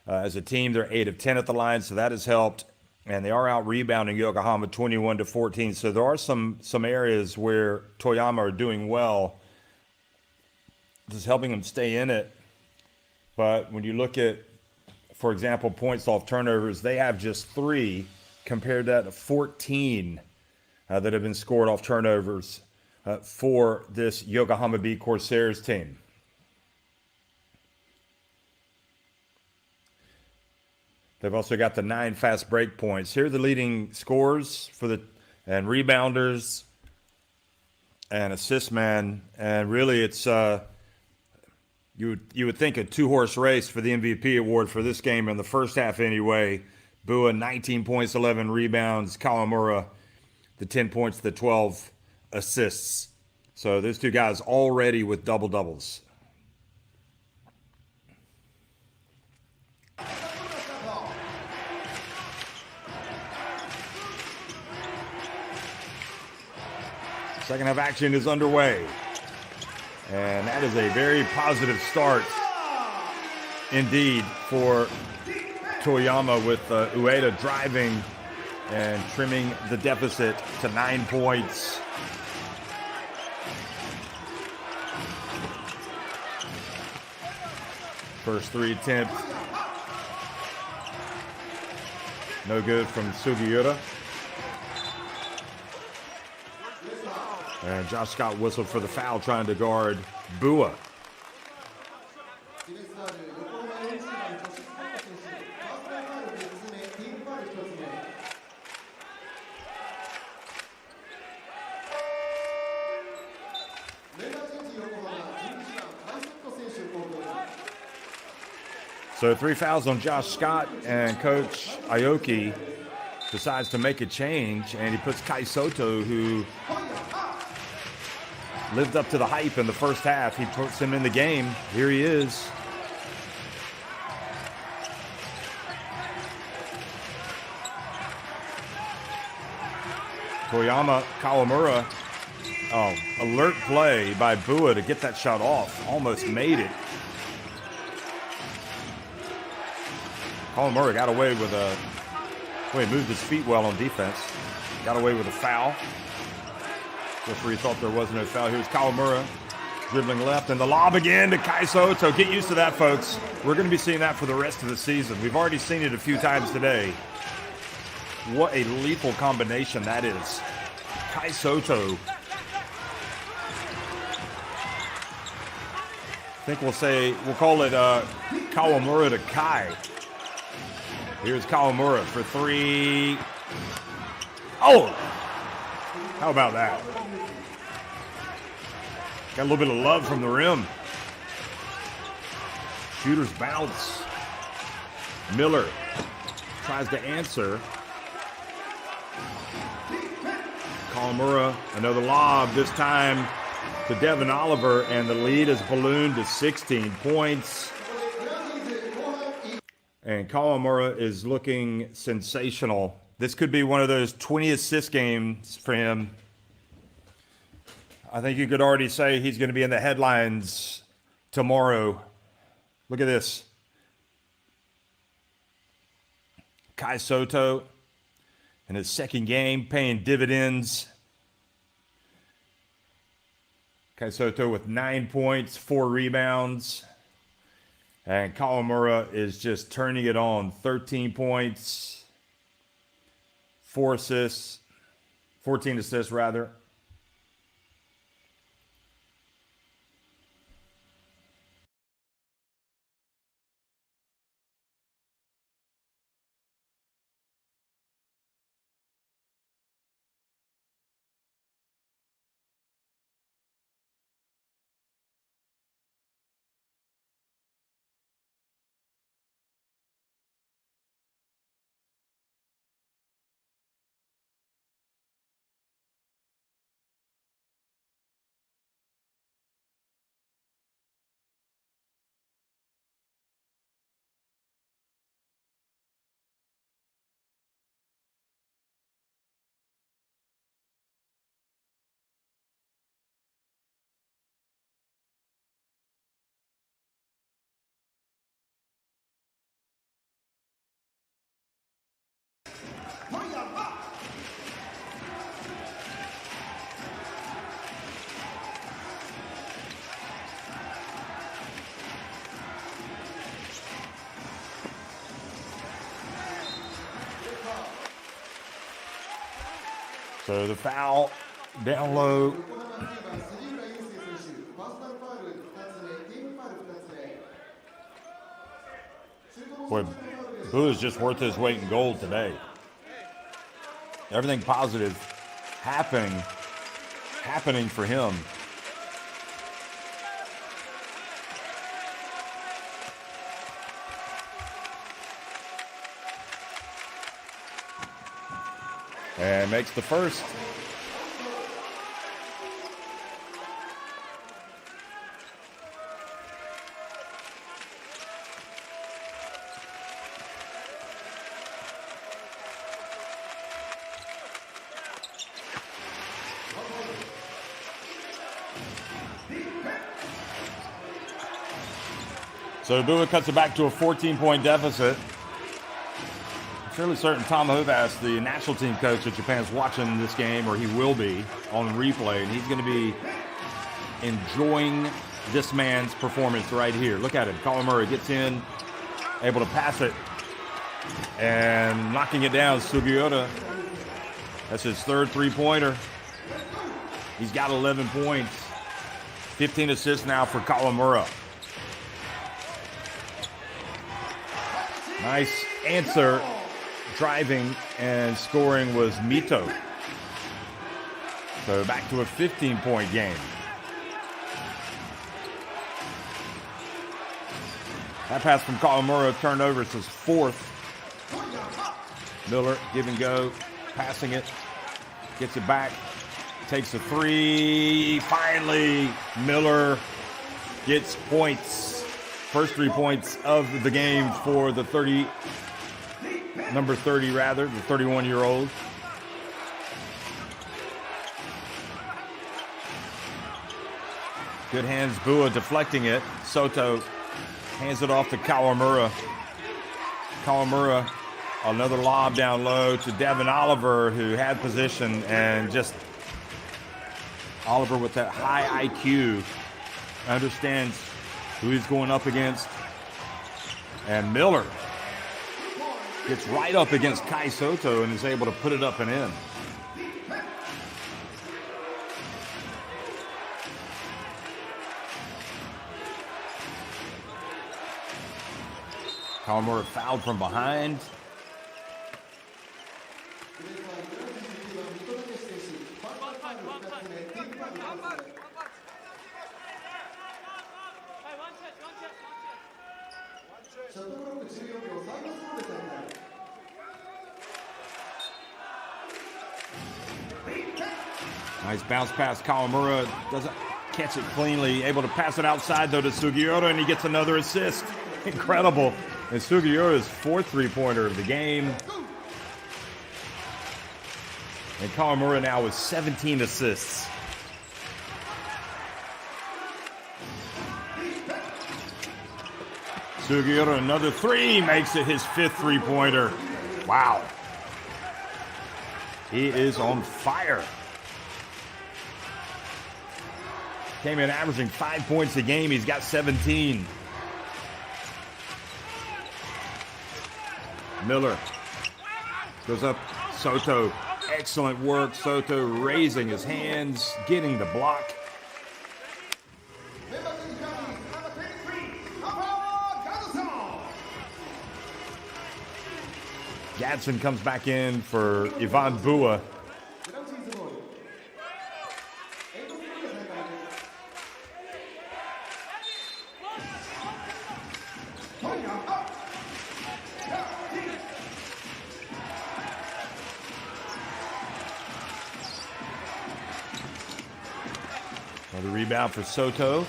as a team, they're 8 of 10 at the line, so that has helped. And they are out rebounding Yokohama 21-14. So there are some areas where Toyama are doing well. This is helping them stay in it. But when you look at, for example, points off turnovers, they have just 3 compared to that 14 that have been scored off turnovers for this Yokohama B-CORSAIRS team. They've also got the 9 fast break points. Here are the leading scorers for and rebounders and assist man. And really it's you would think a 2-horse race for the MVP award for this game in the first half anyway. Bua, 19 points, 11 rebounds. Kawamura, the 10 points, the 12 assists. So those two guys already with double-doubles. Second half action is underway. And that is a very positive start indeed for Toyama, with Ueda driving and trimming the deficit to 9 points. First three attempt. No good from Sugiura. And Josh Scott whistled for the foul trying to guard Bua. ディフェンスファウル、横浜40番、ジョシュ・スコット選手、パーソナルファウル3つ目、ティームファウル1つ目。メンバーチェンジ、横浜、11番、カイセット選手、コートイン。 So 3 fouls on Josh Scott, and Coach Aoki decides to make a change, and he puts Kai Soto, who lived up to the hype in the first half. He puts him in the game. Here he is. Toyama Kawamura. Oh, alert play by Bua to get that shot off. Almost made it. Kawamura got away with a... Well, he moved his feet well on defense. Got away with a foul. Referee thought there was no foul. Here's Kawamura dribbling left, and the lob again to Kai Soto. Get used to that, folks. We're going to be seeing that for the rest of the season. We've already seen it a few times today. What a lethal combination that is. Kai Soto. I think we'll call it Kawamura to Kai. Here's Kawamura for three. Oh! How about that? Got a little bit of love from the rim. Shooter's bounce. Miller tries to answer. Kawamura, another lob, this time to Devin Oliver, and the lead is ballooned to 16 points. And Kawamura is looking sensational. This could be one of those 20 assist games for him. I think you could already say he's going to be in the headlines tomorrow. Look at this. Kai Soto in his second game paying dividends. Kai Soto with 9 points, 4 rebounds. And Kawamura is just turning it on. 13 points, 4 assists, 14 assists rather. So the foul down low. Boy, Boo is just worth his weight in gold today. Everything positive happening for him. And makes the first. So Bua cuts it back to a 14-point deficit. I'm fairly certain Tom Hovas, the national team coach of Japan, is watching this game, or he will be on replay, and he's going to be enjoying this man's performance right here. Look at him. Kawamura gets in, able to pass it, and knocking it down. Sugiura. That's his third three-pointer. He's got 11 points. 15 assists now for Kawamura. Nice answer. Driving and scoring was Mito. So back to a 15-point game. That pass from Kawamura turned over. It's his fourth. Miller, give and go, passing it, gets it back, takes a three. Finally, Miller gets points. First 3 points of the game for the number 30 rather, the 31-year-old. Good hands, Bua deflecting it. Soto hands it off to Kawamura. Kawamura, another lob down low to Devin Oliver, who had position, and just Oliver with that high IQ understands who he's going up against. And Miller gets right up against Kai Soto and is able to put it up and in. Kawamura fouled from behind. Nice bounce pass. Kawamura doesn't catch it cleanly. Able to pass it outside, though, to Sugiura, and he gets another assist. Incredible. And Sugiura's fourth three-pointer of the game. And Kawamura now with 17 assists. Sugiura, another three, makes it his fifth three-pointer. Wow. He is on fire. Came in averaging 5 points a game. He's got 17. Miller goes up. Soto, excellent work. Soto raising his hands, getting the block. Gadsden comes back in for Ivan Bua. Another rebound for Soto.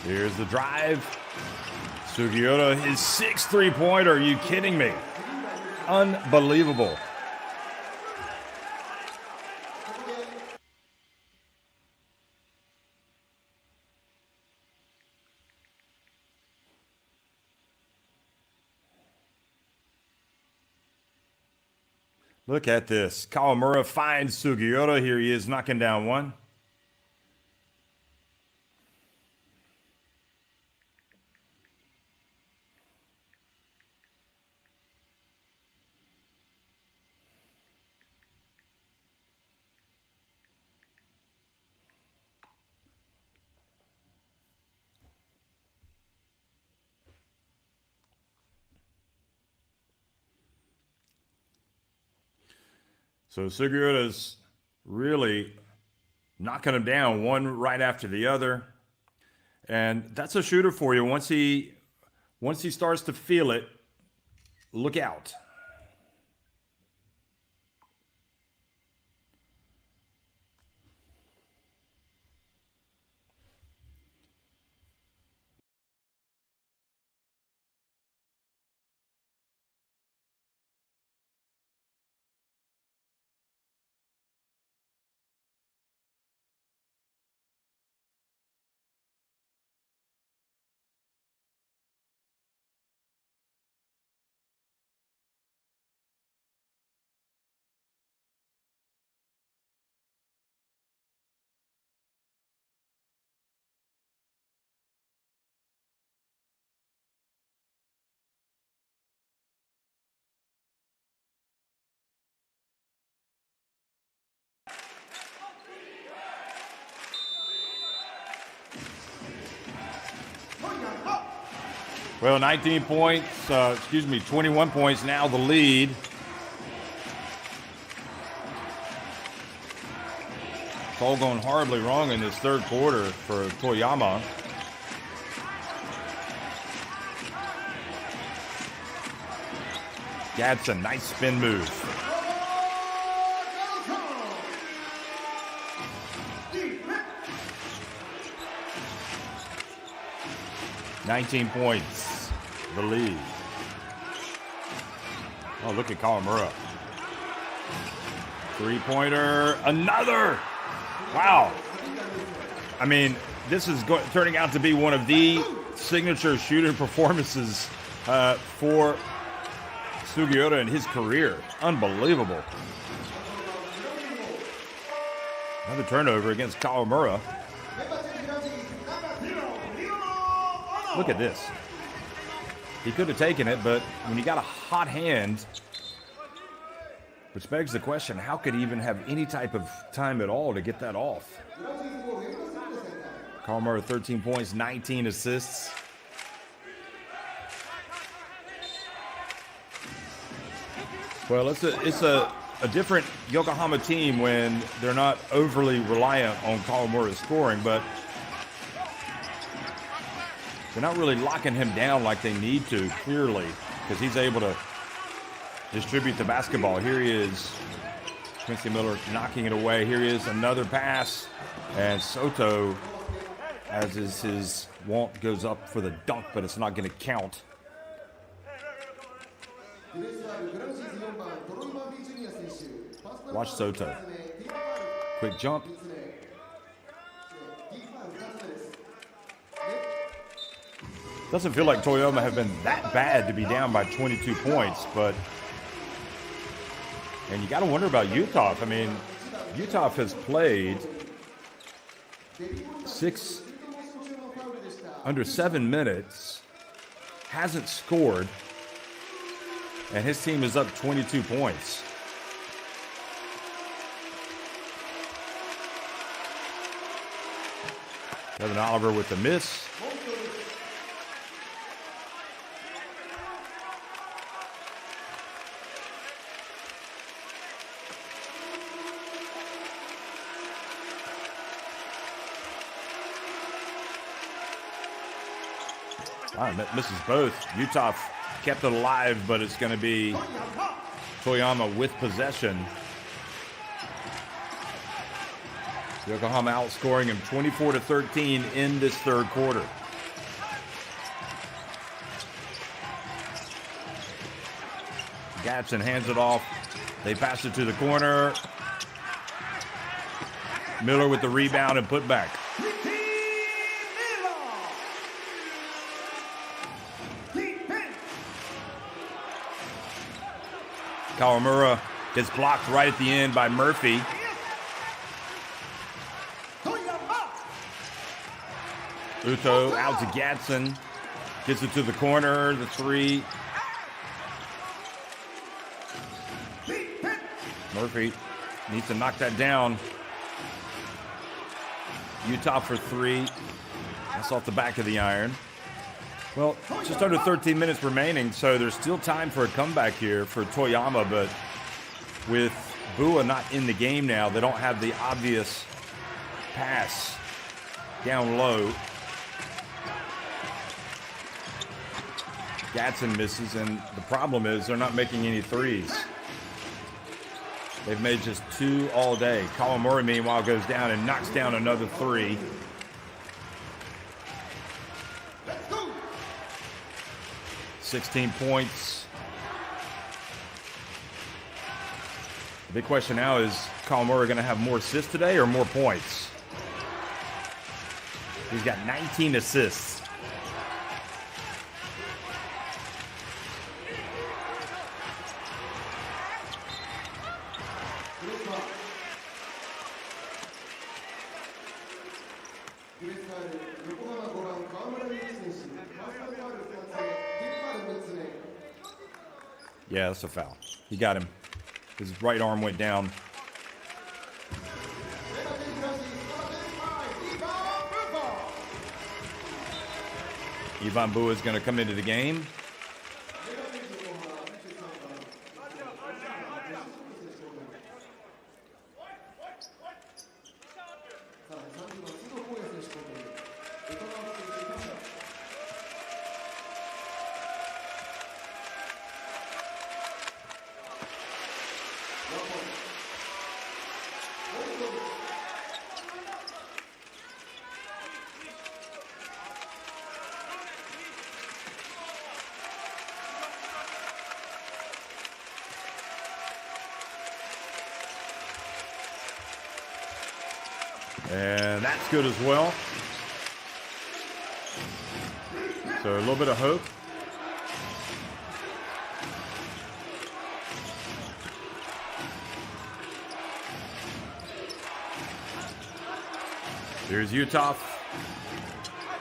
Here's the drive. Sugiura, his sixth three-pointer. Are you kidding me? Unbelievable. Look at this. Kawamura finds Sugiura. Here he is knocking down one. So Sugiura's really knocking him down one right after the other. And that's a shooter for you. Once he starts to feel it, look out. Well, 19 points, 21 points now the lead. It's all going horribly wrong in this third quarter for Toyama. Gadsden, nice spin move. $19 points, the lead. Oh, look at Kawamura. Three-pointer, another. Wow. I mean, this is turning out to be one of the signature shooting performances for Sugiura in his career. Unbelievable. Another turnover against Kawamura. Look at this. He could have taken it, but when you got a hot hand, which begs the question, how could he even have any type of time at all to get that off? Kawamura 13 points, 19 assists. Well, it's a different Yokohama team when they're not overly reliant on Kawamura's scoring, but they're not really locking him down like they need to, clearly, because he's able to distribute the basketball. Here he is, Quincy Miller knocking it away. Here he is, another pass, and Soto, as is his wont, goes up for the dunk, but it's not going to count. Watch Soto. Quick jump. Doesn't feel like Toyama have been that bad to be down by 22 points, but... And you got to wonder about Utah. I mean, Utah has played under 7 minutes, hasn't scored, and his team is up 22 points. Kevin Oliver with the miss. Misses both. Utah kept it alive, but it's going to be Toyama with possession. Yokohama outscoring him 24-13 in this third quarter. Gadsden hands it off. They pass it to the corner. Miller with the rebound and put back. Kawamura gets blocked right at the end by Murphy. Uto out to Gadsden. Gets it to the corner. The three. Murphy needs to knock that down. Utah for three. That's off the back of the iron. Well, just under 13 minutes remaining, so there's still time for a comeback here for Toyama, but with Bua not in the game now, they don't have the obvious pass down low. Gadsden misses, and the problem is they're not making any threes. They've made just 2 all day. Kawamura, meanwhile, goes down and knocks down another 3. 16 points. The big question now is Kawamura going to have more assists today or more points? He's got 19 assists. Yeah, that's a foul. He got him. His right arm went down. Ivan Bua is going to come into the game. And that's good as well. So a little bit of hope. Here's Utah.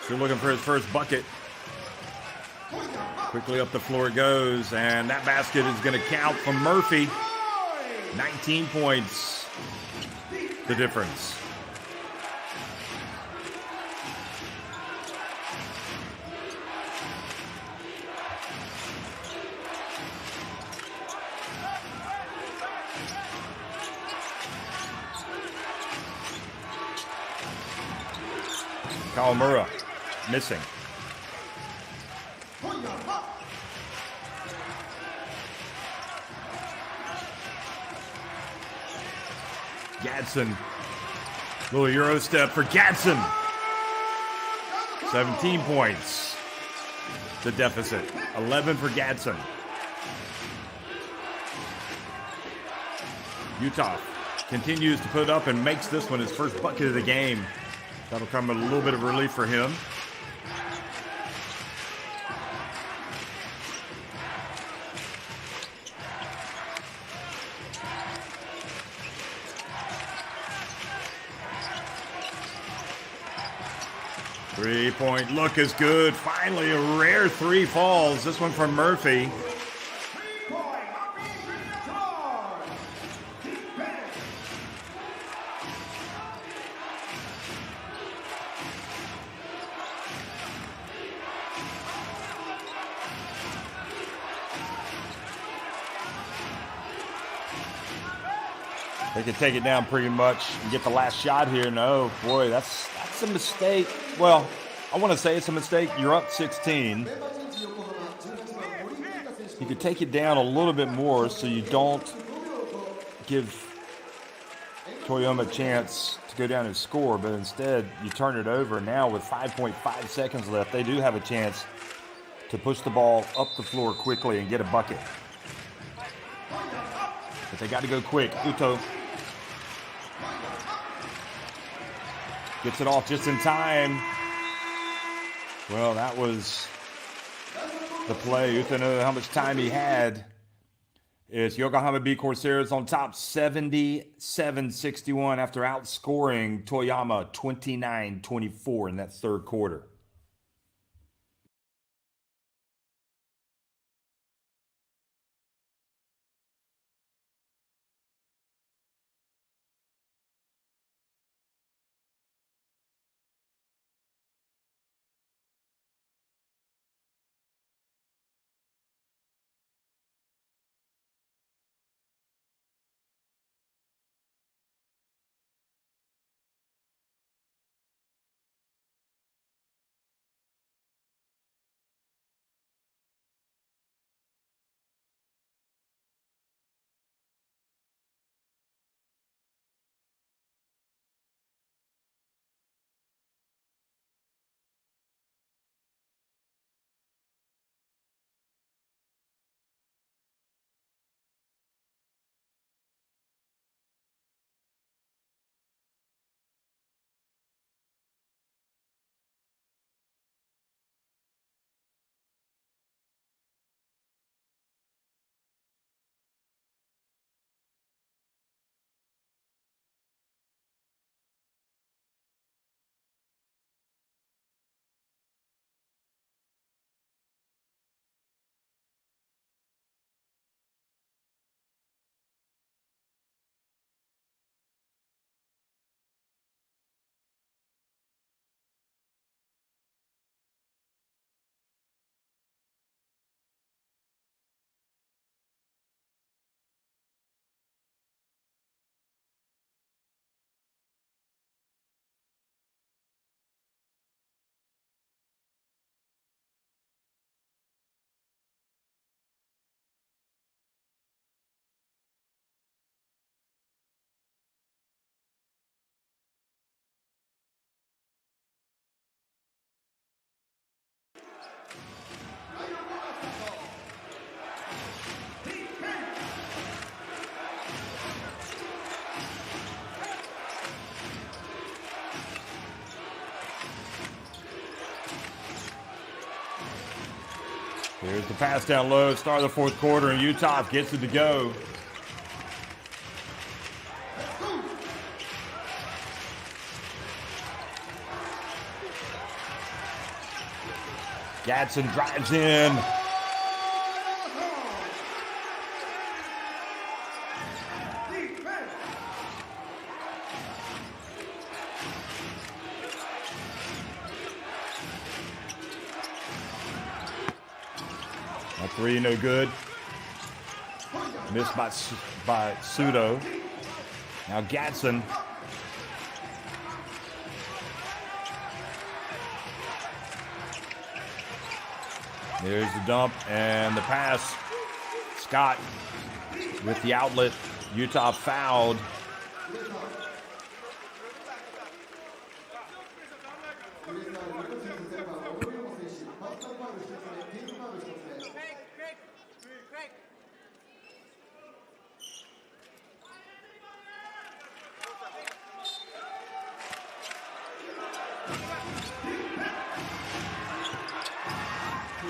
Still looking for his first bucket. Quickly up the floor it goes, and that basket is going to count from Murphy. 19 points, the difference. Kawamura missing. Gadsden. Little Euro step for Gadsden. 17 points. The deficit. 11 for Gadsden. Utah continues to put up and makes this one his first bucket of the game. That'll come with a little bit of relief for him. Three-point look is good. Finally, a rare three falls. This one from Murphy. They could take it down pretty much and get the last shot here. No, boy, that's a mistake. Well, I want to say it's a mistake. You're up 16. You could take it down a little bit more so you don't give Toyama a chance to go down and score, but instead you turn it over. Now with 5.5 seconds left, they do have a chance to push the ball up the floor quickly and get a bucket. But they got to go quick. Uto gets it off just in time. Well, that was the play. Uto knew how much time he had. It's Yokohama B-CORSAIRS on top 77-61 after outscoring Toyama 29-24 in that third quarter. Here's the pass down low, start of the fourth quarter, and Utah gets it to go. Gadsden drives in. A three, no good. Missed by Pseudo. Now Gadsden. There's the dump and the pass. Scott with the outlet. Utah fouled.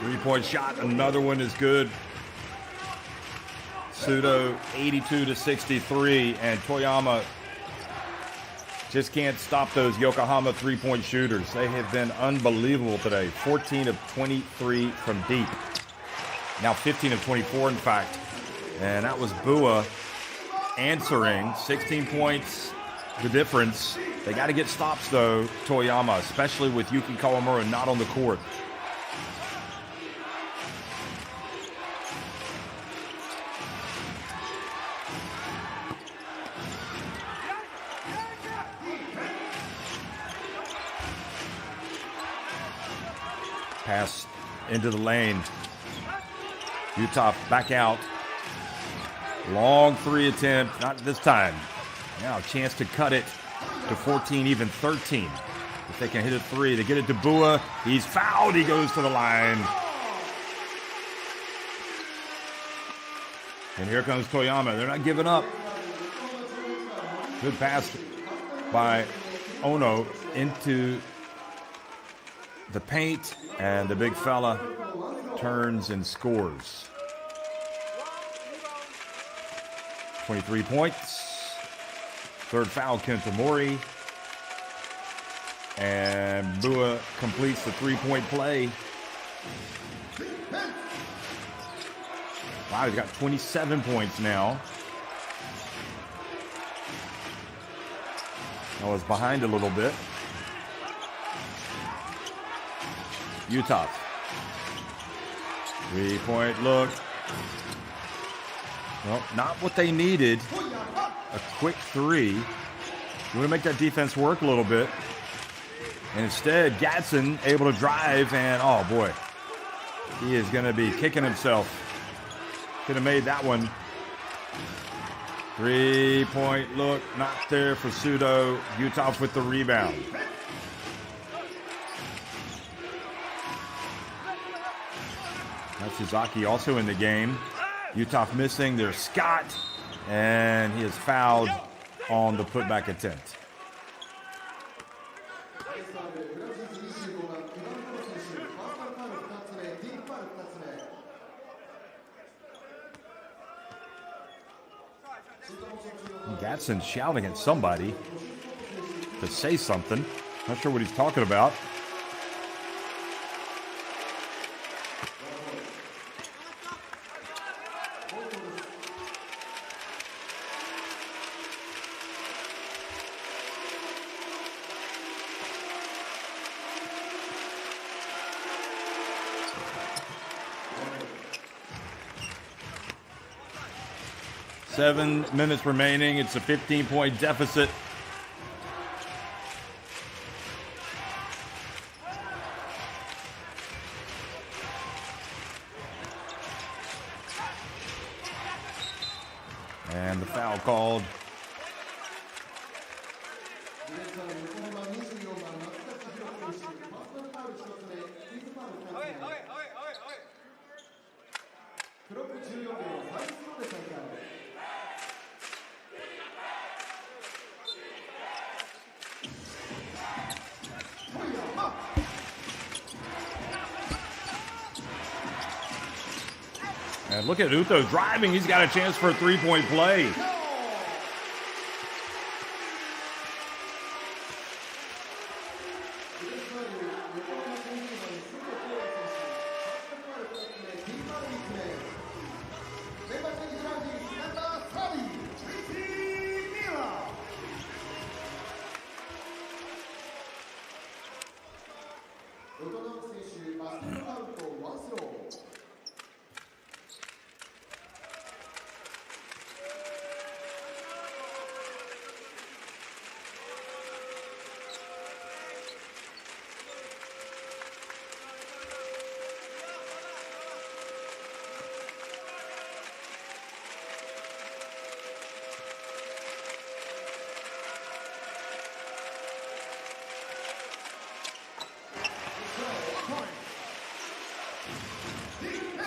Three-point shot, another one is good. Pseudo 82-63, and Toyama just can't stop those Yokohama three-point shooters. They have been unbelievable today. 14 of 23 from deep. Now 15 of 24, in fact. And that was Bua answering. 16 points, the difference. They got to get stops, though, Toyama, especially with Yuki Kawamura not on the court. Pass into the lane. Utah back out. Long three attempt, not this time. Now a chance to cut it to 14, even 13. If they can hit a three, they get it to Bua. He's fouled, he goes to the line. And here comes Toyama. They're not giving up. Good pass by Ono into the paint, and the big fella turns and scores. 23 points. Third foul, Kenta Mori. And Bua completes the three-point play. Wow, he's got 27 points now. I was behind a little bit. Utah. Three-point look. Well, not what they needed. A quick three. You want to make that defense work a little bit. And instead, Gadsden able to drive, and oh boy, he is going to be kicking himself. Could have made that one. Three-point look, not there for Pseudo. Utah with the rebound. Matsuzaki also in the game. Utah missing. There's Scott, and he is fouled on the putback attempt. Gadsden shouting at somebody to say something. Not sure what he's talking about. Seven minutes remaining. It's a 15-point deficit. And the foul called. And look at Uto driving. He's got a chance for a three-point play.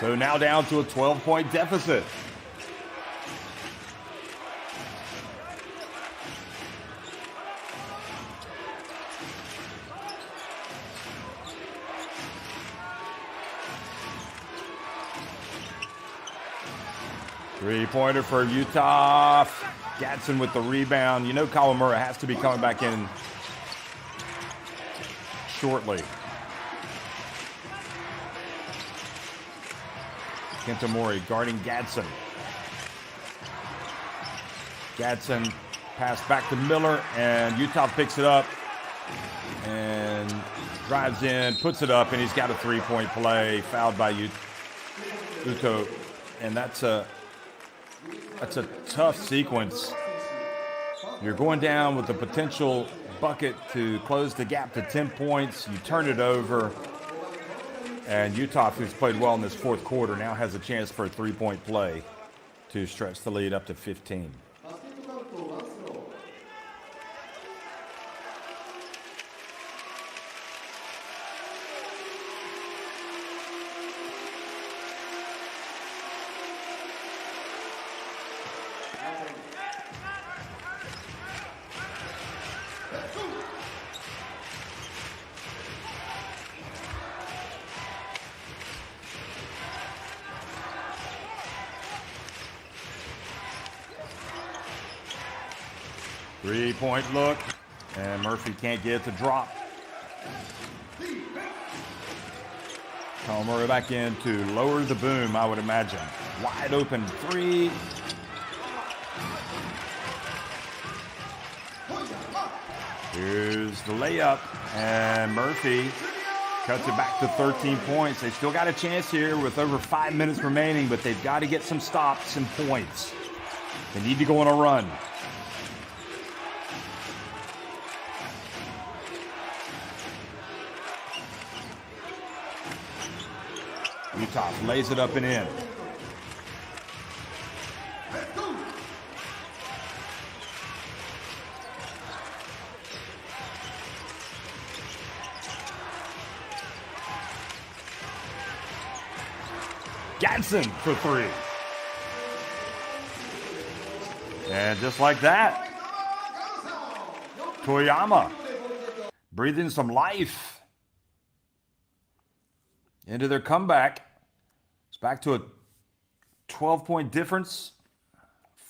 So now down to a 12-point deficit. Three-pointer for Utah. Gadsden with the rebound. You know Kawamura has to be coming back in shortly. Kentamori guarding Gadsden. Gadsden pass back to Miller, and Utah picks it up and drives in, puts it up, and he's got a three-point play. Fouled by Uto, and that's a tough sequence. You're going down with the potential bucket to close the gap to 10 points. You turn it over. And Utah, who's played well in this fourth quarter, now has a chance for a three-point play to stretch the lead up to 15. Three-point look, and Murphy can't get it to drop. Kawamura back in to lower the boom, I would imagine. Wide open three. Here's the layup, and Murphy cuts it back to 13 points. They still got a chance here with over 5 minutes remaining, but they've got to get some stops and points. They need to go on a run. Utah lays it up and in. Gadsden for three. And just like that, Toyama breathing some life into their comeback. It's back to a 12-point difference.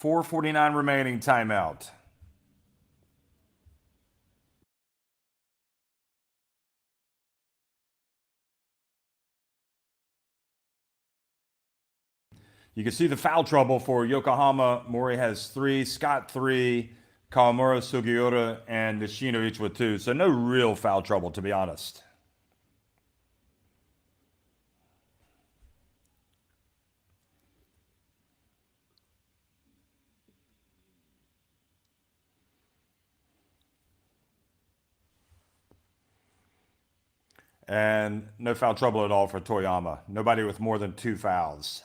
4:49 remaining, timeout. You can see the foul trouble for Yokohama. Mori has 3, Scott 3, Kawamura, Sugiura, and Nishino each with 2. So no real foul trouble, to be honest. And no foul trouble at all for Toyama. Nobody with more than 2 fouls.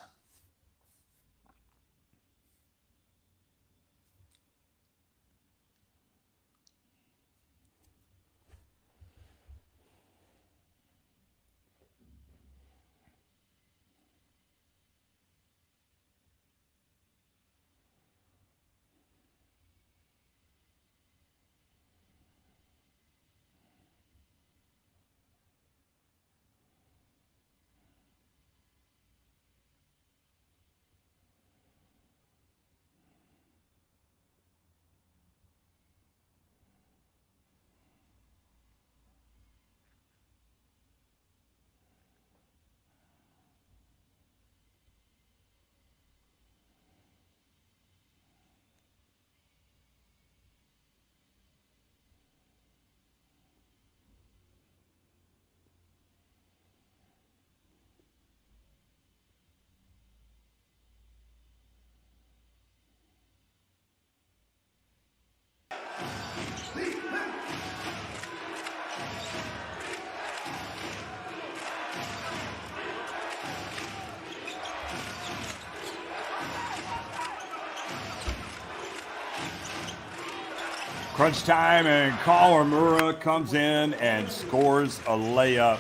Crunch time, and Kawamura comes in and scores a layup.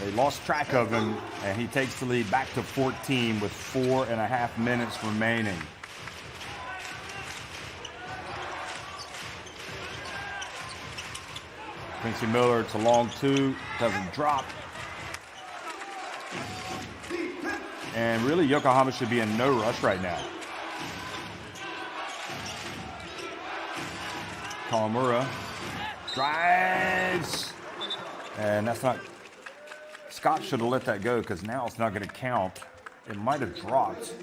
They lost track of him, and he takes the lead back to 14 with 4.5 minutes remaining. Quincy Miller, it's a long two, doesn't drop. And really, Yokohama should be in no rush right now. Kawamura drives, and that's not. Scott should have let that go because now it's not going to count. It might have dropped.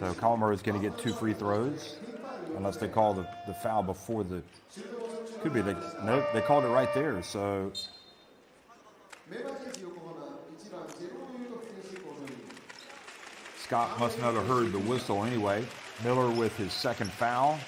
So Kawamura is going to get 2 free throws, unless they call the foul before the. Could be nope, they called it right there. So Scott must not have heard the whistle anyway. Miller with his second foul.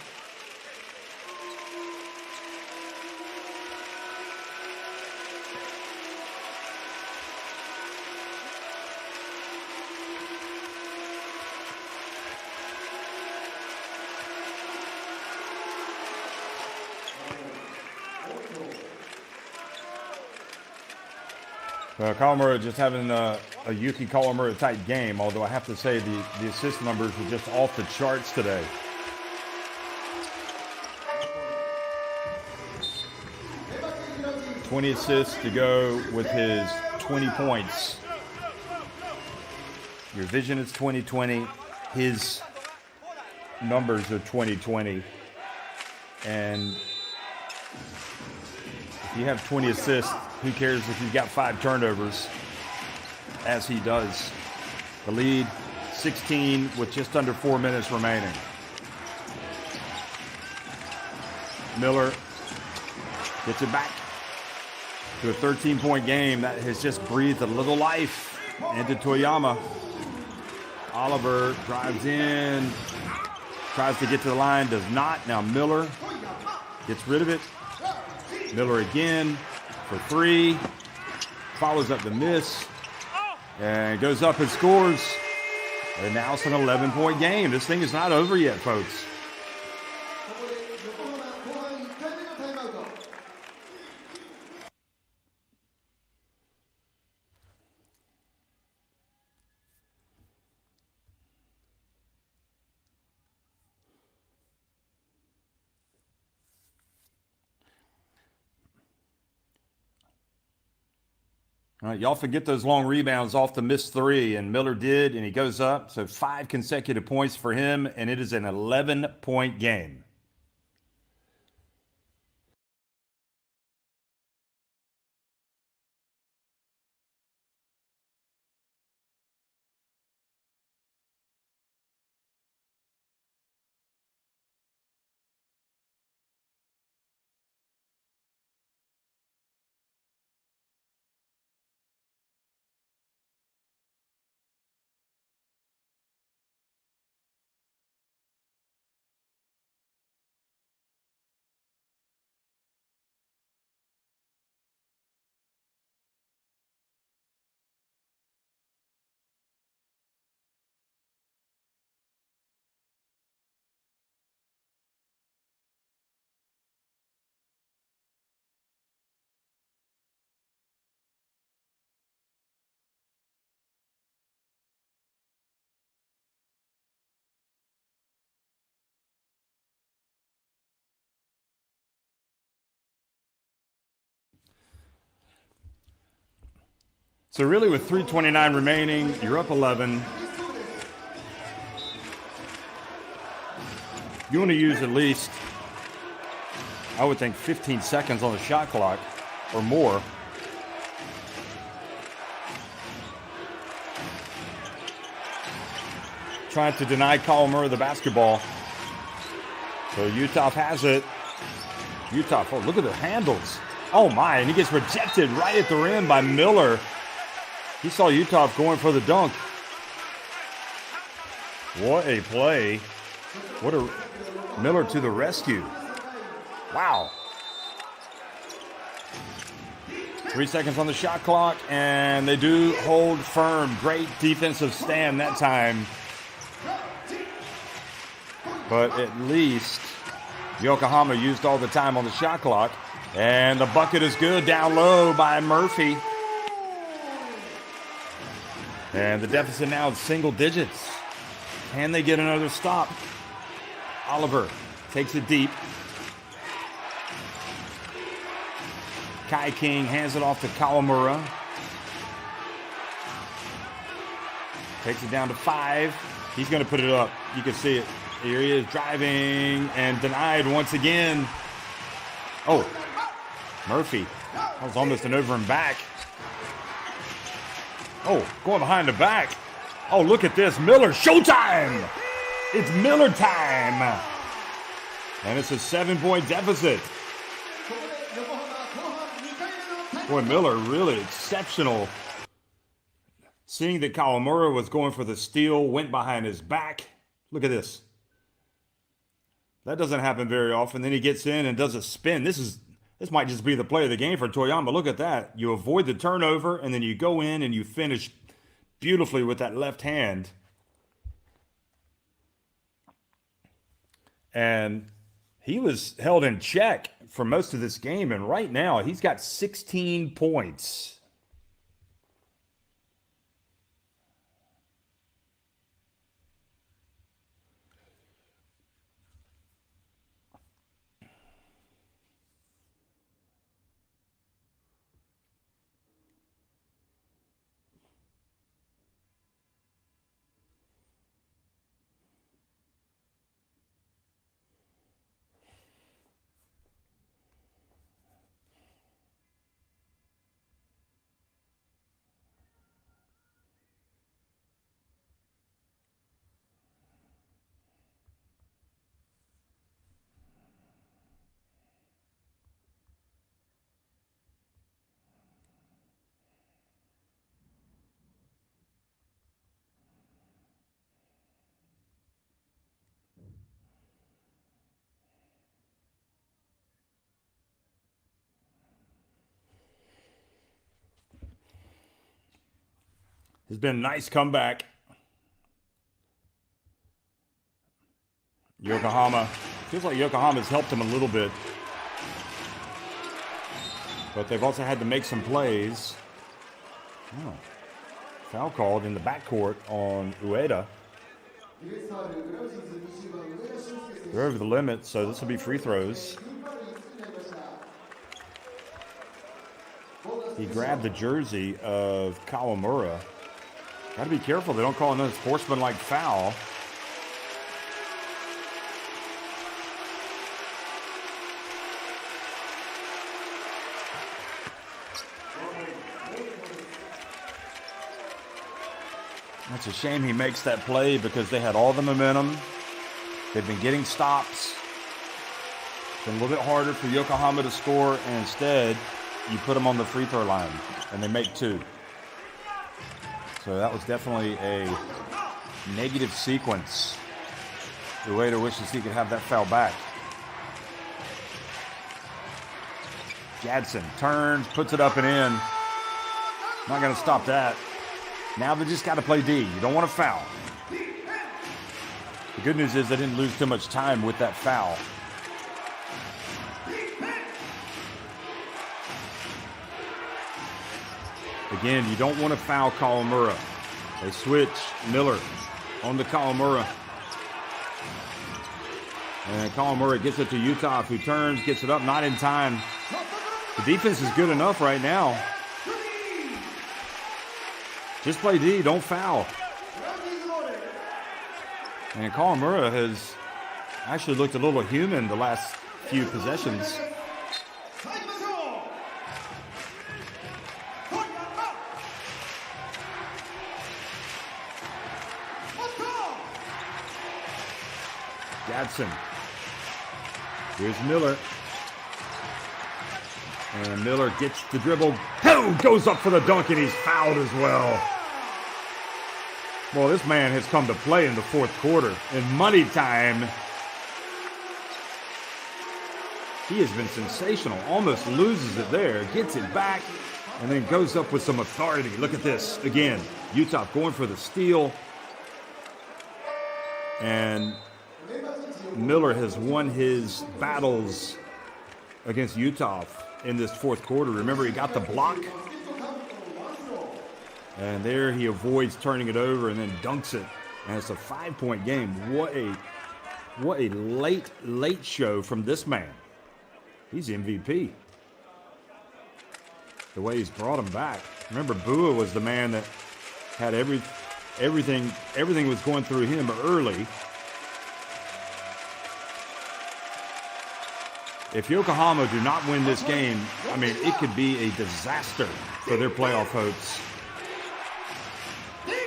Kawamura just having a Yuki Kawamura type game, although I have to say the assist numbers were just off the charts today. $20 assists to go with his 20 points. Your vision is 2020. His numbers are 2020. And if you have 20 assists, who cares if you've got 5 turnovers, as he does. The lead, 16 with just under 4 minutes remaining. Miller gets it back to a 13-point game that has just breathed a little life into Toyama. Oliver drives in, tries to get to the line, does not. Now Miller gets rid of it. Miller again for 3, follows up the miss, and goes up and scores. And now it's an 11-point game. This thing is not over yet, folks. All right, y'all forget those long rebounds off the missed 3, and Miller did, and he goes up. So 5 consecutive points for him, and it is an 11-point game. So really with 3:29 remaining, you're up 11. You want to use at least, I would think, 15 seconds on the shot clock or more. Trying to deny Kawamura the basketball. So Utah has it. Utah, oh, look at the handles. Oh my, and he gets rejected right at the rim by Miller. He saw Utah going for the dunk. What a play. What a Miller to the rescue. Wow. 3 seconds on the shot clock, and they do hold firm. Great defensive stand that time. But at least Yokohama used all the time on the shot clock. And the bucket is good down low by Murphy. And the deficit now is single digits. Can they get another stop? Oliver takes it deep. Kai King hands it off to Kawamura. Takes it down to 5. He's going to put it up. You can see it. Here he is driving and denied once again. Oh, Murphy. That was almost an over and back. Oh, going behind the back. Oh, look at this. Miller, showtime. It's Miller time. And it's a 7-point deficit. Boy, Miller really exceptional. Seeing that Kawamura was going for the steal, went behind his back. Look at this. That doesn't happen very often. Then he gets in and does a spin. This might just be the play of the game for Toyama. Look at that. You avoid the turnover, and then you go in and you finish beautifully with that left hand. And he was held in check for most of this game, and right now he's got 16 points. It's been a nice comeback. Yokohama, feels like Yokohama's helped him a little bit. But they've also had to make some plays. Oh, foul called in the backcourt on Ueda. They're over the limit, so this will be free throws. He grabbed the jersey of Kawamura. Got to be careful they don't call another sportsmanlike foul. It's a shame he makes that play because they had all the momentum. They've been getting stops. It's been a little bit harder for Yokohama to score, and instead you put them on the free throw line and they make 2. So that was definitely a negative sequence. Ueda wishes he could have that foul back. Jadson turns, puts it up and in. Not going to stop that. Now they just got to play D. You don't want to foul. The good news is they didn't lose too much time with that foul. Again, you don't want to foul Kawamura. They switch Miller on to Kawamura. And Kawamura gets it to Utah, who turns, gets it up, not in time. The defense is good enough right now. Just play D, don't foul. And Kawamura has actually looked a little human the last few possessions. Jadson. Here's Miller. And Miller gets the dribble. Oh, goes up for the dunk, and he's fouled as well. Well, this man has come to play in the fourth quarter. In money time, he has been sensational. Almost loses it there. Gets it back, and then goes up with some authority. Look at this. Again, Utah going for the steal. And Miller has won his battles against Utah in this fourth quarter. Remember, he got the block, and there he avoids turning it over and then dunks it. And it's a 5-point game. What a late show from this man. He's MVP. The way he's brought him back. Remember, Bua was the man that had everything was going through him early. If Yokohama do not win this game, I mean, it could be a disaster for their playoff hopes.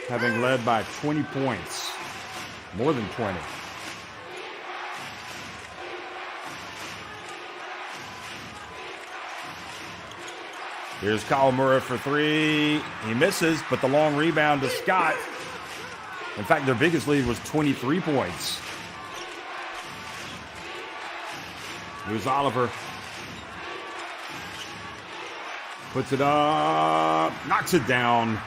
Having led by 20 points, more than 20. Here's Kawamura for three. He misses, but the long rebound to Scott. In fact, their biggest lead was 23 points. Here's Oliver. Puts it up, knocks it down.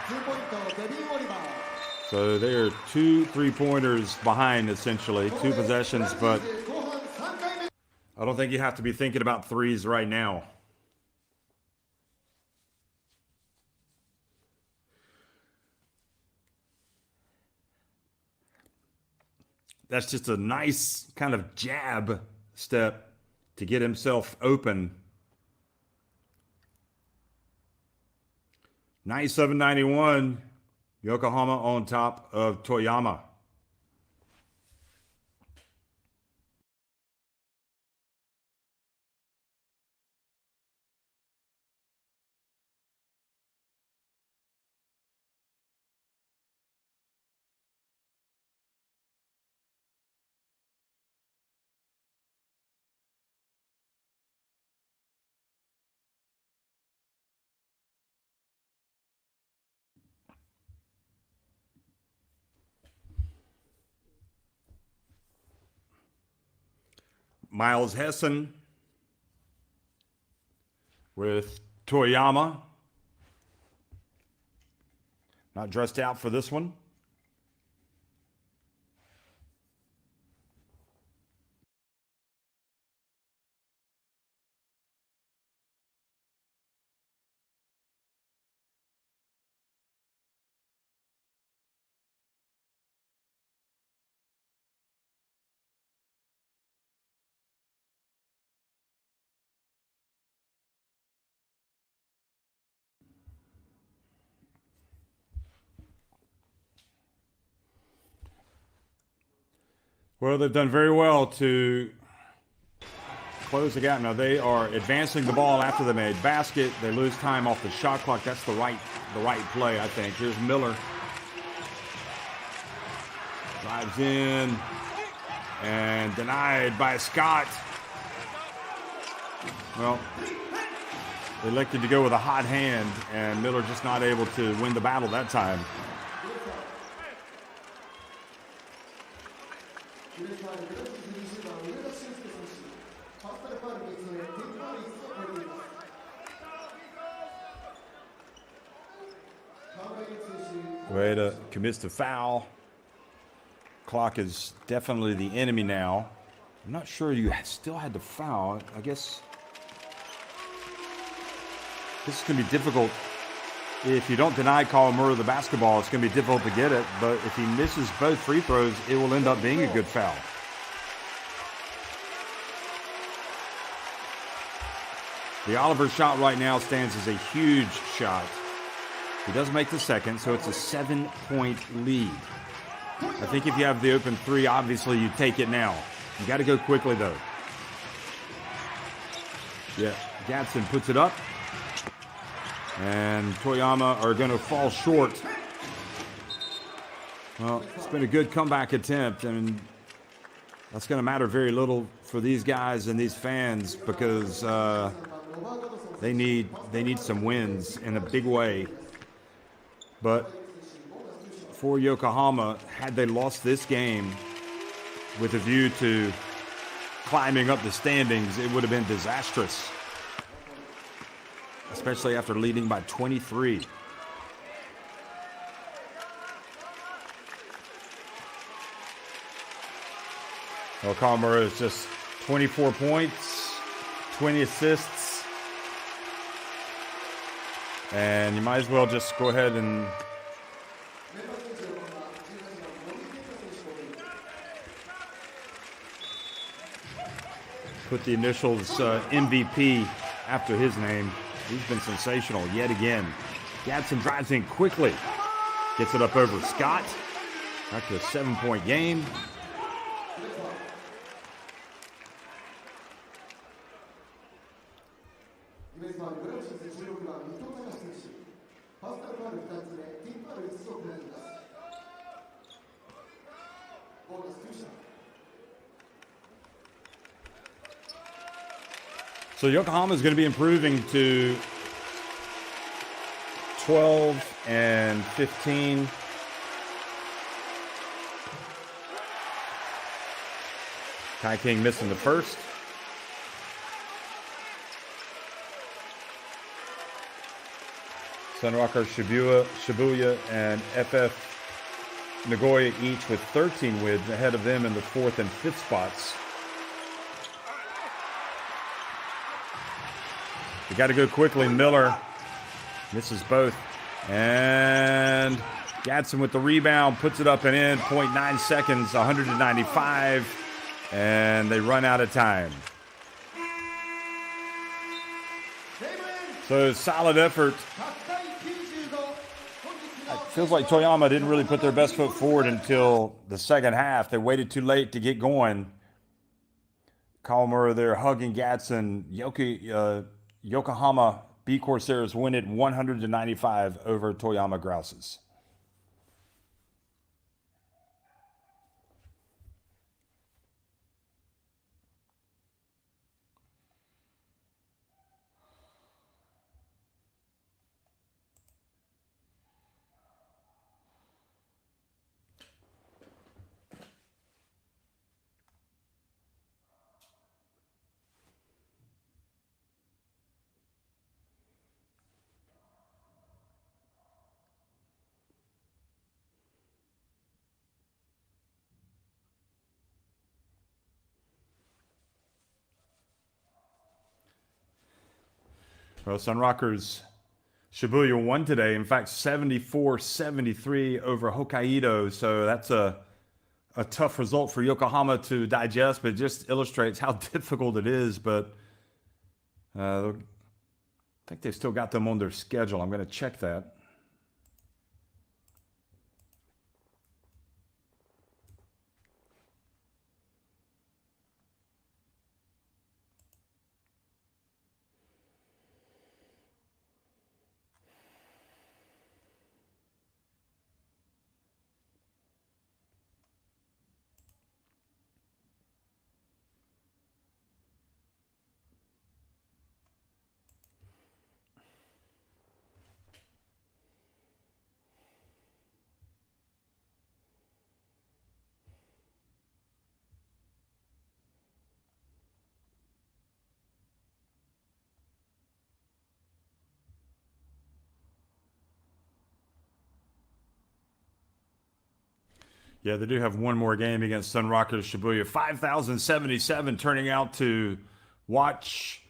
So they're 2 3-pointers behind, essentially. 2 possessions, but I don't think you have to be thinking about threes right now. That's just a nice kind of jab step to get himself open. Nice 791. Yokohama on top of Toyama. Miles Hessen with Toyama. Not dressed out for this one. Well, they've done very well to close the gap. Now they are advancing the ball after they made basket. They lose time off the shot clock. That's the right play, I think. Here's Miller. Drives in and denied by Scott. Well, they elected to go with a hot hand, and Miller just not able to win the battle that time. Ueda commits the foul. Clock is definitely the enemy now. I'm not sure you still had to foul. I guess this is going to be difficult. If you don't deny Kawamura the basketball, it's going to be difficult to get it. But if he misses both free throws, it will end up being a good foul. The Oliver shot right now stands as a huge shot. He does make the second, so it's a 7-point lead. I think if you have the open three, obviously you take it now. You got to go quickly, though. Yeah, Gadsden puts it up. And Toyama are going to fall short. Well, it's been a good comeback attempt, and that's going to matter very little for these guys and these fans because they need some wins in a big way. But for Yokohama, had they lost this game with a view to climbing up the standings, it would have been disastrous. Especially after leading by 23. Kawamura is just 24 points, 20 assists. And you might as well just go ahead and put the initials MVP after his name. He's been sensational yet again. Gadsden drives in quickly. Gets it up over Scott. Back to a 7-point game. So Yokohama is going to be improving to 12 and 15. Kai King missing the first. Sunrocker, Shibuya, and FF Nagoya each with 13 wins, ahead of them in the 4th and 5th spots. You got to go quickly. Miller misses both. And Gadsden with the rebound, puts it up and in. 0.9 seconds, 195. And they run out of time. So solid effort. It feels like Toyama didn't really put their best foot forward until the second half. They waited too late to get going. Kawamura there hugging Gadsden. Yokohama B-CORSAIRS win it 100-95 over Toyama GROUSES. Well, Sunrockers Shibuya won today. In fact, 74-73 over Hokkaido. So that's a tough result for Yokohama to digest, but it just illustrates how difficult it is. But I think they've still got them on their schedule. I'm going to check that. Yeah, they do have one more game against Sunrockers Shibuya. 5,077 turning out to watch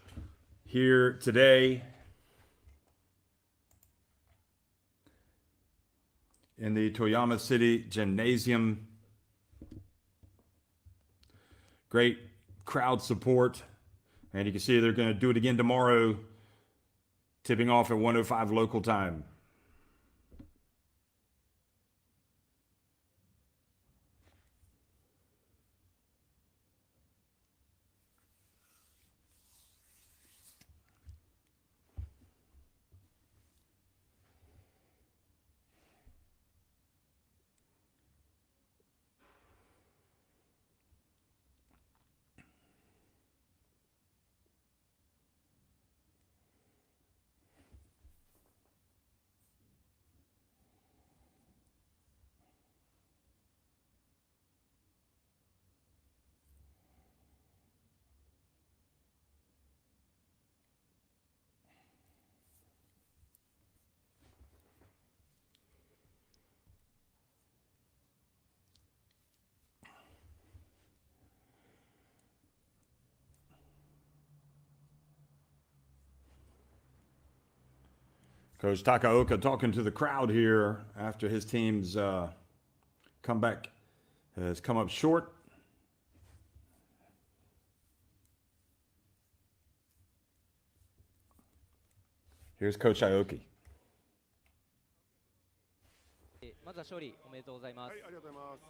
here today in the Toyama City Gymnasium. Great crowd support. And you can see they're going to do it again tomorrow, tipping off at 1:05 local time. Coach Takaoka talking to the crowd here after his team's comeback has come up short. Here's Coach Aoki. まずは勝利おめでとうございます。はい、ありがとうございます。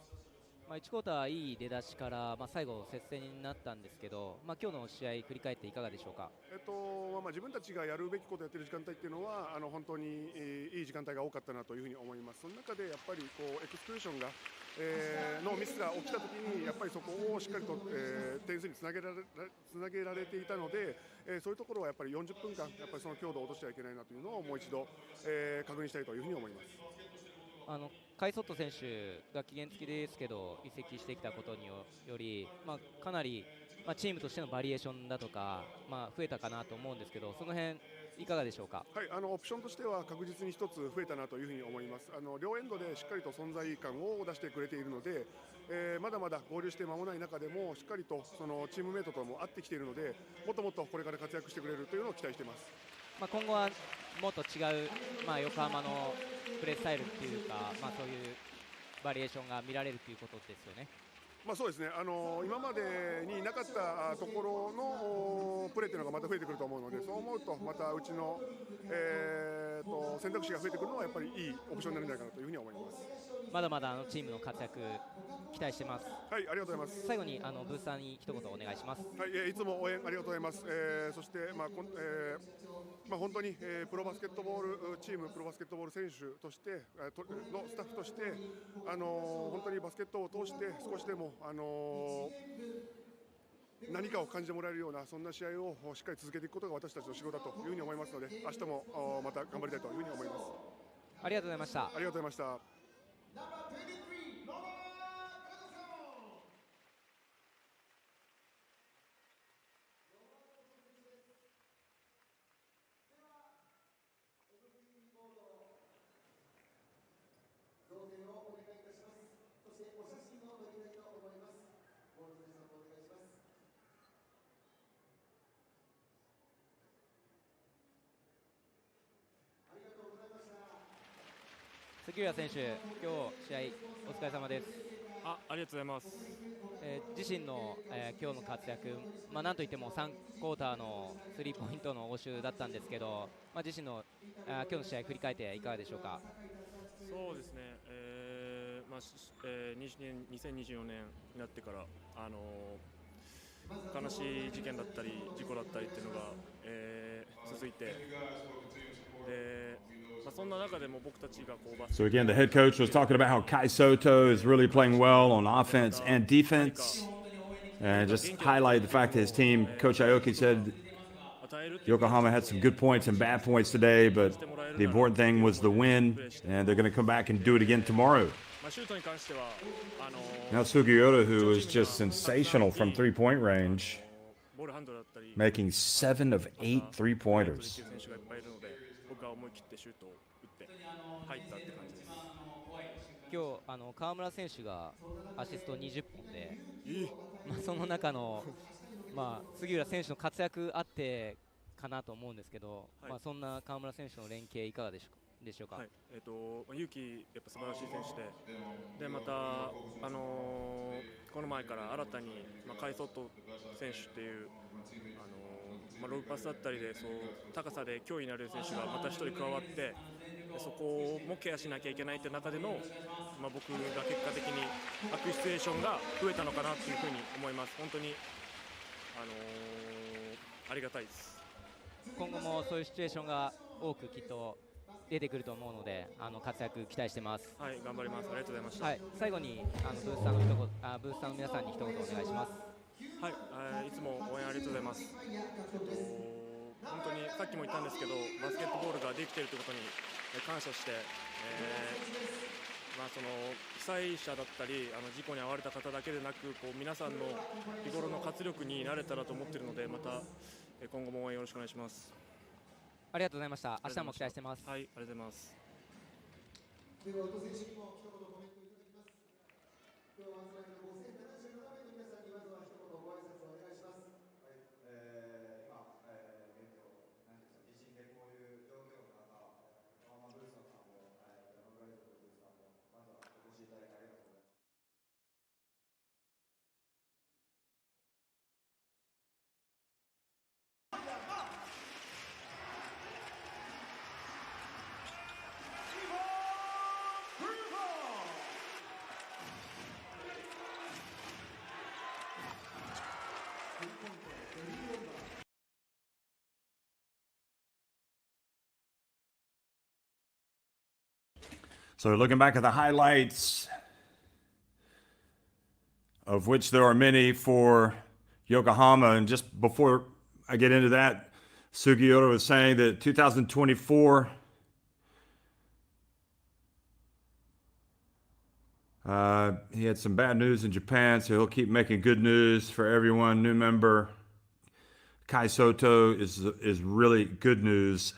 1クォーターいい出だしから、最後接戦になったんですけど、今日の試合振り返っていかがでしょうか。自分たちがやるべきことをやっている時間帯っていうのは本当にいい時間帯が多かったなというふうに思います。その中でやっぱりエクスクルーションが、のミスが起きたときにやっぱりそこをしっかりと、点数につなげられていたので、そういうところはやっぱり40分間やっぱりその強度を落としてはいけないなというのをもう一度、確認したいというふうに思います。カイソット選手が期限付きですけど移籍してきたことにより、かなり、チームとしてのバリエーションだとか、増えたかなと思うんですけど、その辺いかがでしょうか。はい、オプションとしては確実に一つ増えたなというふうに思います。両エンドでしっかりと存在感を出してくれているので、まだまだ合流して間もない中でもしっかりとそのチームメイトとも合ってきているので、もっともっとこれから活躍してくれるというのを期待しています。今後はもっと違う、横浜のプレースタイルっていうか、そういうバリエーションが見られるということですよね。そうですね、今までになかったところのプレーというのがまた増えてくると思うので、そう思うとまたうちの、選択肢が増えてくるのはやっぱりいいオプションになるんじゃないかなというふうに思います。まだまだチームの活躍期待してます。はい、ありがとうございます。最後にブースさんに一言お願いします。はい、いつも応援ありがとうございます。そして、本当に、プロバスケットボールチーム、プロバスケットボール選手としてのスタッフとして、本当にバスケットを通して少しでも、何かを感じてもらえるようなそんな試合をしっかり続けていくことが私たちの仕事だというふうに思いますので、明日もまた頑張りたいというふうに思います。ありがとうございました。ありがとうございました。杉浦選手、今日試合お疲れ様です。ありがとうございます。自身の、今日の活躍、なんといっても3クォーターのスリーポイントの応酬だったんですけど、自身の、今日の試合振り返っていかがでしょうか。そうですね、2024年になってから悲しい事件だったり事故だったりっていうのが、続いて、でそんな中でも僕たちがこうバスケ So again, the head coach was talking about how Kai Soto is really playing well on offense and defense. And just highlight the fact that his team, Coach Aoki said, Yokohama had some good points and bad points today, but the important thing was the win, and they're going to come back and do it again tomorrow. シュートに関してはNow Sugiura, who was just sensational from three-point range, ボールハンドだったり making 7 of 8 three-pointers. 選手がいっぱいいるので、僕は思い切ってシュートを打って入ったって感じです。今日河村選手がアシスト20本で、その中の、杉浦選手の活躍あってかなと思うんですけど、そんな河村選手の連携いかがでしょうか。はい、勇気やっぱ素晴らしい選手で、またこの前から新たにカイソット選手っていうロブパスだったりで高さで脅威になる選手がまた一人加わって、そこもケアしなきゃいけないって中での、僕が結果的にアクシチュエーションが増えたのかなというふうに思います。本当にありがたいです。今後もそういうシチュエーションが多くきっと出てくると思うので、活躍期待してます。はい、頑張ります。ありがとうございました。はい、最後にブースさんのブースさんの皆さんに一言お願いします。はい、いつも応援ありがとうございます。本当にさっきも言ったんですけど、バスケットボールができているということに感謝して、その被災者だったり事故に遭われた方だけでなく、皆さんの日頃の活力になれたらと思っているので、また今後も応援よろしくお願いします。ありがとうございました。明日も期待してます。はい、ありがとうございます。では、音選手にも一言コメントいただきます。今日は集まりの5077名の皆さんにまずは一言ご挨拶をお願いします。はい、今、現状、何ですか、地震でこういう状況の中、So looking back at the highlights, of which there are many for Yokohama, and just before I get into that, Sugiura was saying that 2024 he had some bad news in Japan, so he'll keep making good news for everyone. New member Kai Soto is really good news.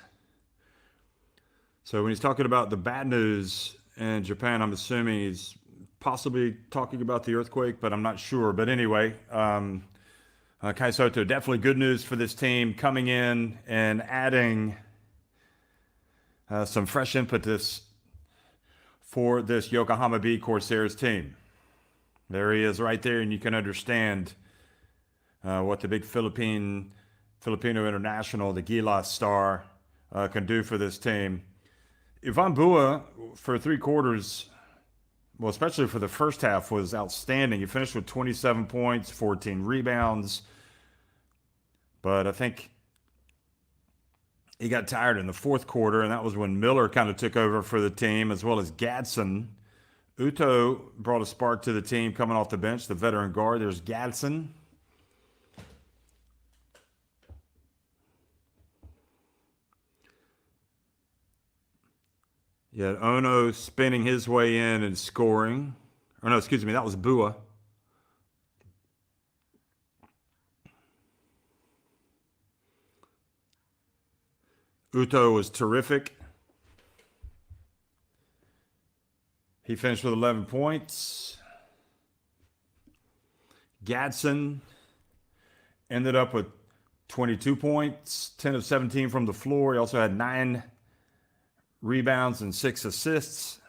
So when he's talking about the bad news in Japan, I'm assuming he's possibly talking about the earthquake, but I'm not sure. But anyway, Kai Soto, definitely good news for this team, coming in and adding some fresh impetus for this Yokohama B-CORSAIRS team. There he is right there, and you can understand what the big Filipino international, the Gilas star, can do for this team. Ivan Bua, for 3 quarters, well, especially for the first half, was outstanding. He finished with 27 points, 14 rebounds. But I think he got tired in the fourth quarter, and that was when Miller kind of took over for the team, as well as Gadsden. Uto brought a spark to the team coming off the bench, the veteran guard. There's Gadsden. You had Ono spinning his way in and scoring. Or no, excuse me, that was Bua. Uto was terrific. He finished with 11 points. Gadsden ended up with 22 points, 10 of 17 from the floor. He also had 9 rebounds and 6 assists.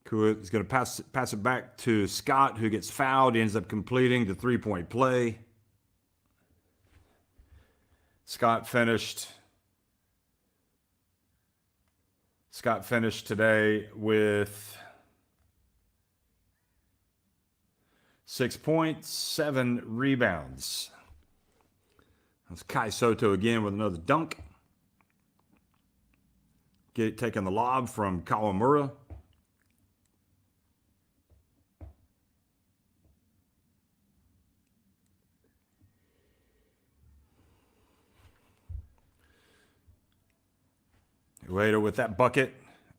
Kua is going to pass it back to Scott, who gets fouled. He ends up completing the 3-point play. Scott finished today with 6 points, 7 rebounds. That's Kai Soto again with another dunk. Taking the lob from Kawamura. Later with that bucket,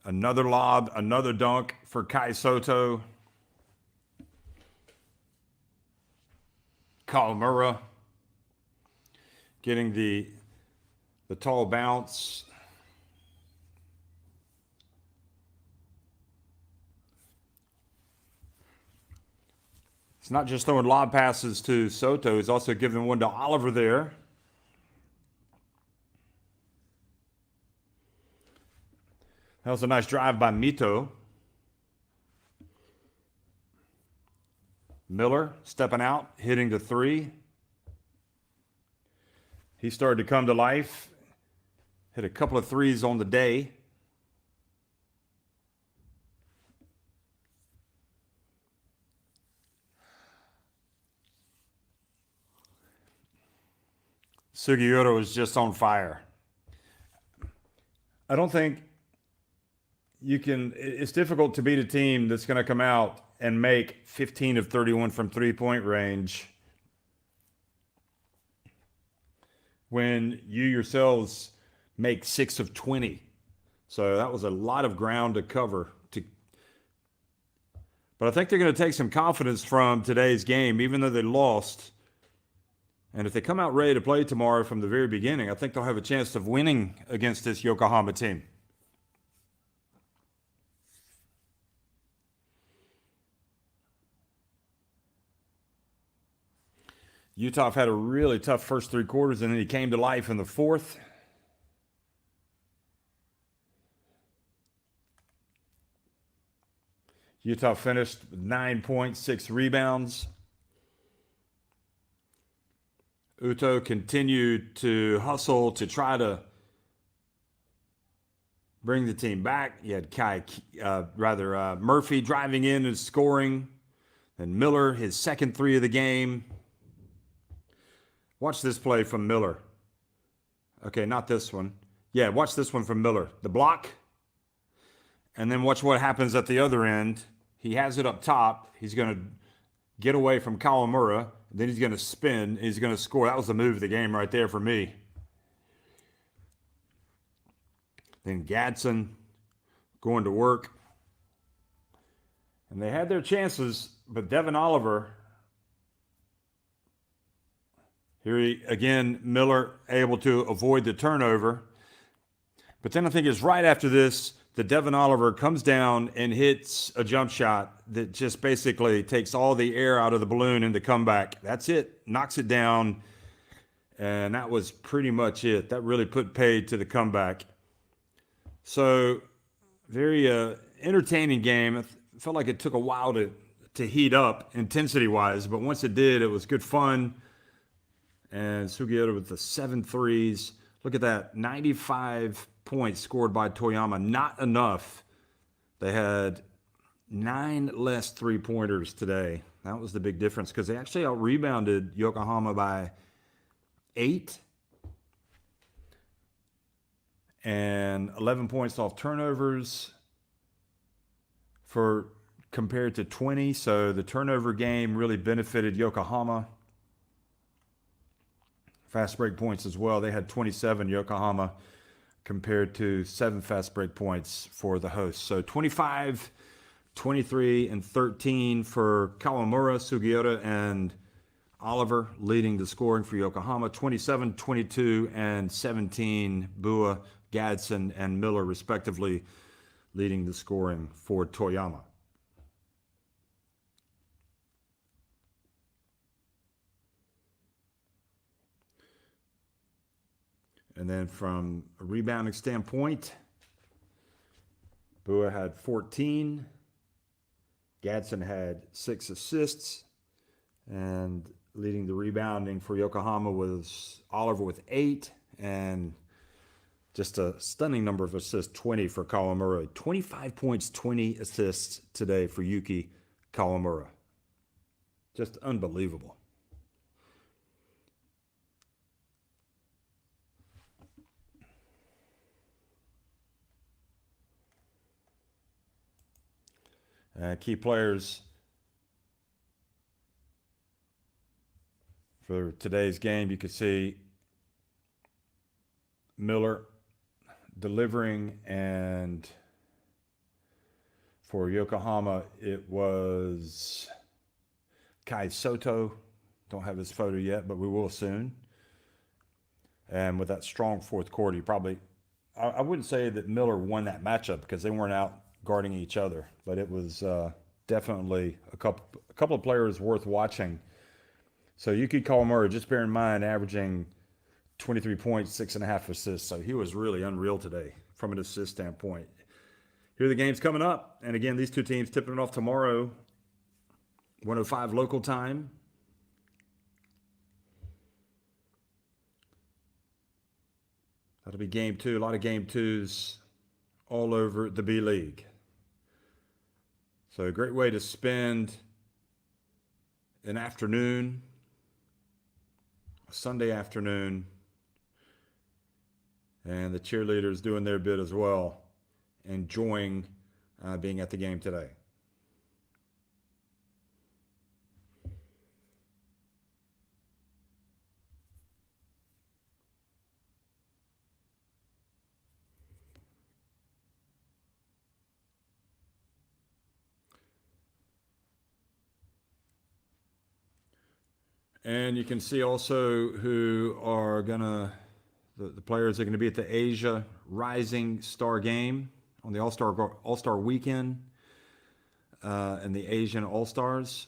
another lob, another dunk for Kai Soto. Kawamura getting the tall bounce. It's not just throwing lob passes to Soto, he's also giving one to Oliver there. That was a nice drive by Mito. Miller stepping out, hitting the 3. He started to come to life. Hit a couple of 3s on the day. Sugiura was just on fire. I don't think it's difficult to beat a team that's going to come out and make 15 of 31 from 3-point range when you yourselves make 6 of 20. So that was a lot of ground to cover. But I think they're going to take some confidence from today's game, even though they lost. And if they come out ready to play tomorrow from the very beginning, I think they'll have a chance of winning against this Yokohama team. Utah had a really tough first 3 quarters, and then he came to life in the fourth. Utah finished with 9 points, 6 rebounds. Uto continued to hustle to try to bring the team back. You had Murphy driving in and scoring. And Miller, his second three of the game. Watch this play from Miller. Okay, not this one. Yeah, watch this one from Miller. The block. And then watch what happens at the other end. He has it up top. He's going to get away from Kawamura. Then he's going to spin. He's going to score. That was the move of the game right there for me. Then Gadsden going to work. And they had their chances, but Devin Oliver, again, Miller able to avoid the turnover. But then I think it's right after this that Devin Oliver comes down and hits a jump shot that just basically takes all the air out of the balloon in the comeback. That's it. Knocks it down. And that was pretty much it. That really put paid to the comeback. So, very entertaining game. It felt like it took a while to heat up intensity-wise, but once it did, it was good fun. And Sugiura with the 7 threes. Look at that, 95 points scored by Toyama. Not enough. They had 9 less three-pointers today. That was the big difference because they actually out-rebounded Yokohama by 8. And 11 points off turnovers compared to 20. So the turnover game really benefited Yokohama. Fast break points as well. They had 27 Yokohama compared to 7 fast break points for the hosts. So 25, 23, and 13 for Kawamura, Sugiura, and Oliver leading the scoring for Yokohama. 27, 22, and 17 Bua, Gadsden, and Miller respectively leading the scoring for Toyama. And then from a rebounding standpoint, Bua had 14. Gadsden had 6 assists. And leading the rebounding for Yokohama was Oliver with 8. And just a stunning number of assists, 20 for Kawamura. 25 points, 20 assists today for Yuki Kawamura. Just unbelievable. Key players for today's game, you could see Miller delivering, and for Yokohama, it was Kai Soto. Don't have his photo yet, but we will soon. And with that strong fourth quarter, I wouldn't say that Miller won that matchup because they weren't out guarding each other, but it was definitely a couple of players worth watching. So Yuki Kawamura, just bear in mind, averaging 23 points, 6.5 assists. So he was really unreal today from an assist standpoint. Here are the games coming up. And again, these two teams tipping it off tomorrow, 1:05 local time. That'll be game 2. A lot of game 2s all over the B-League. So a great way to spend an afternoon, a Sunday afternoon, and the cheerleaders doing their bit as well, enjoying being at the game today. And you can see also who are the players are going to be at the Asia Rising Star Game on the All-Star Weekend and the Asian All-Stars.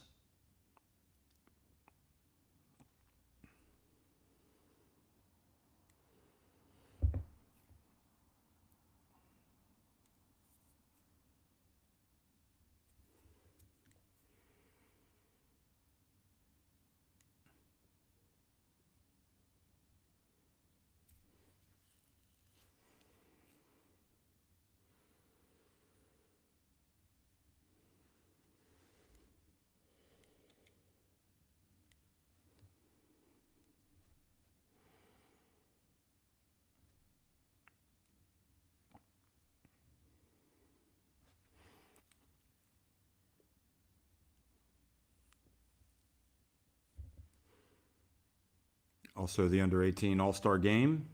Also, the under-18 All-Star Game.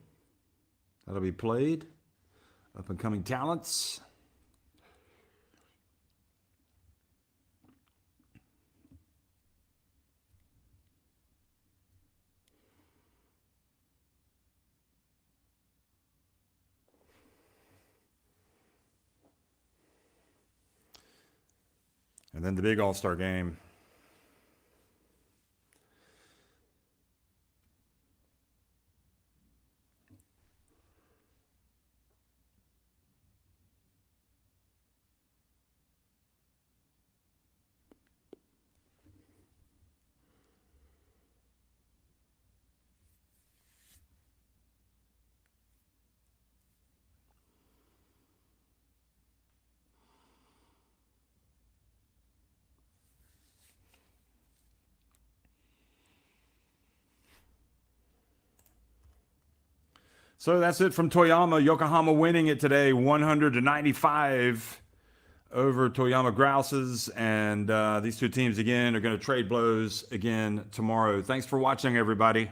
That'll be played. Up-and-coming talents. And then the big All-Star Game. So that's it from Toyama. Yokohama winning it today, 100-95 over Toyama Grouses. And these two teams, again, are going to trade blows again tomorrow. Thanks for watching, everybody.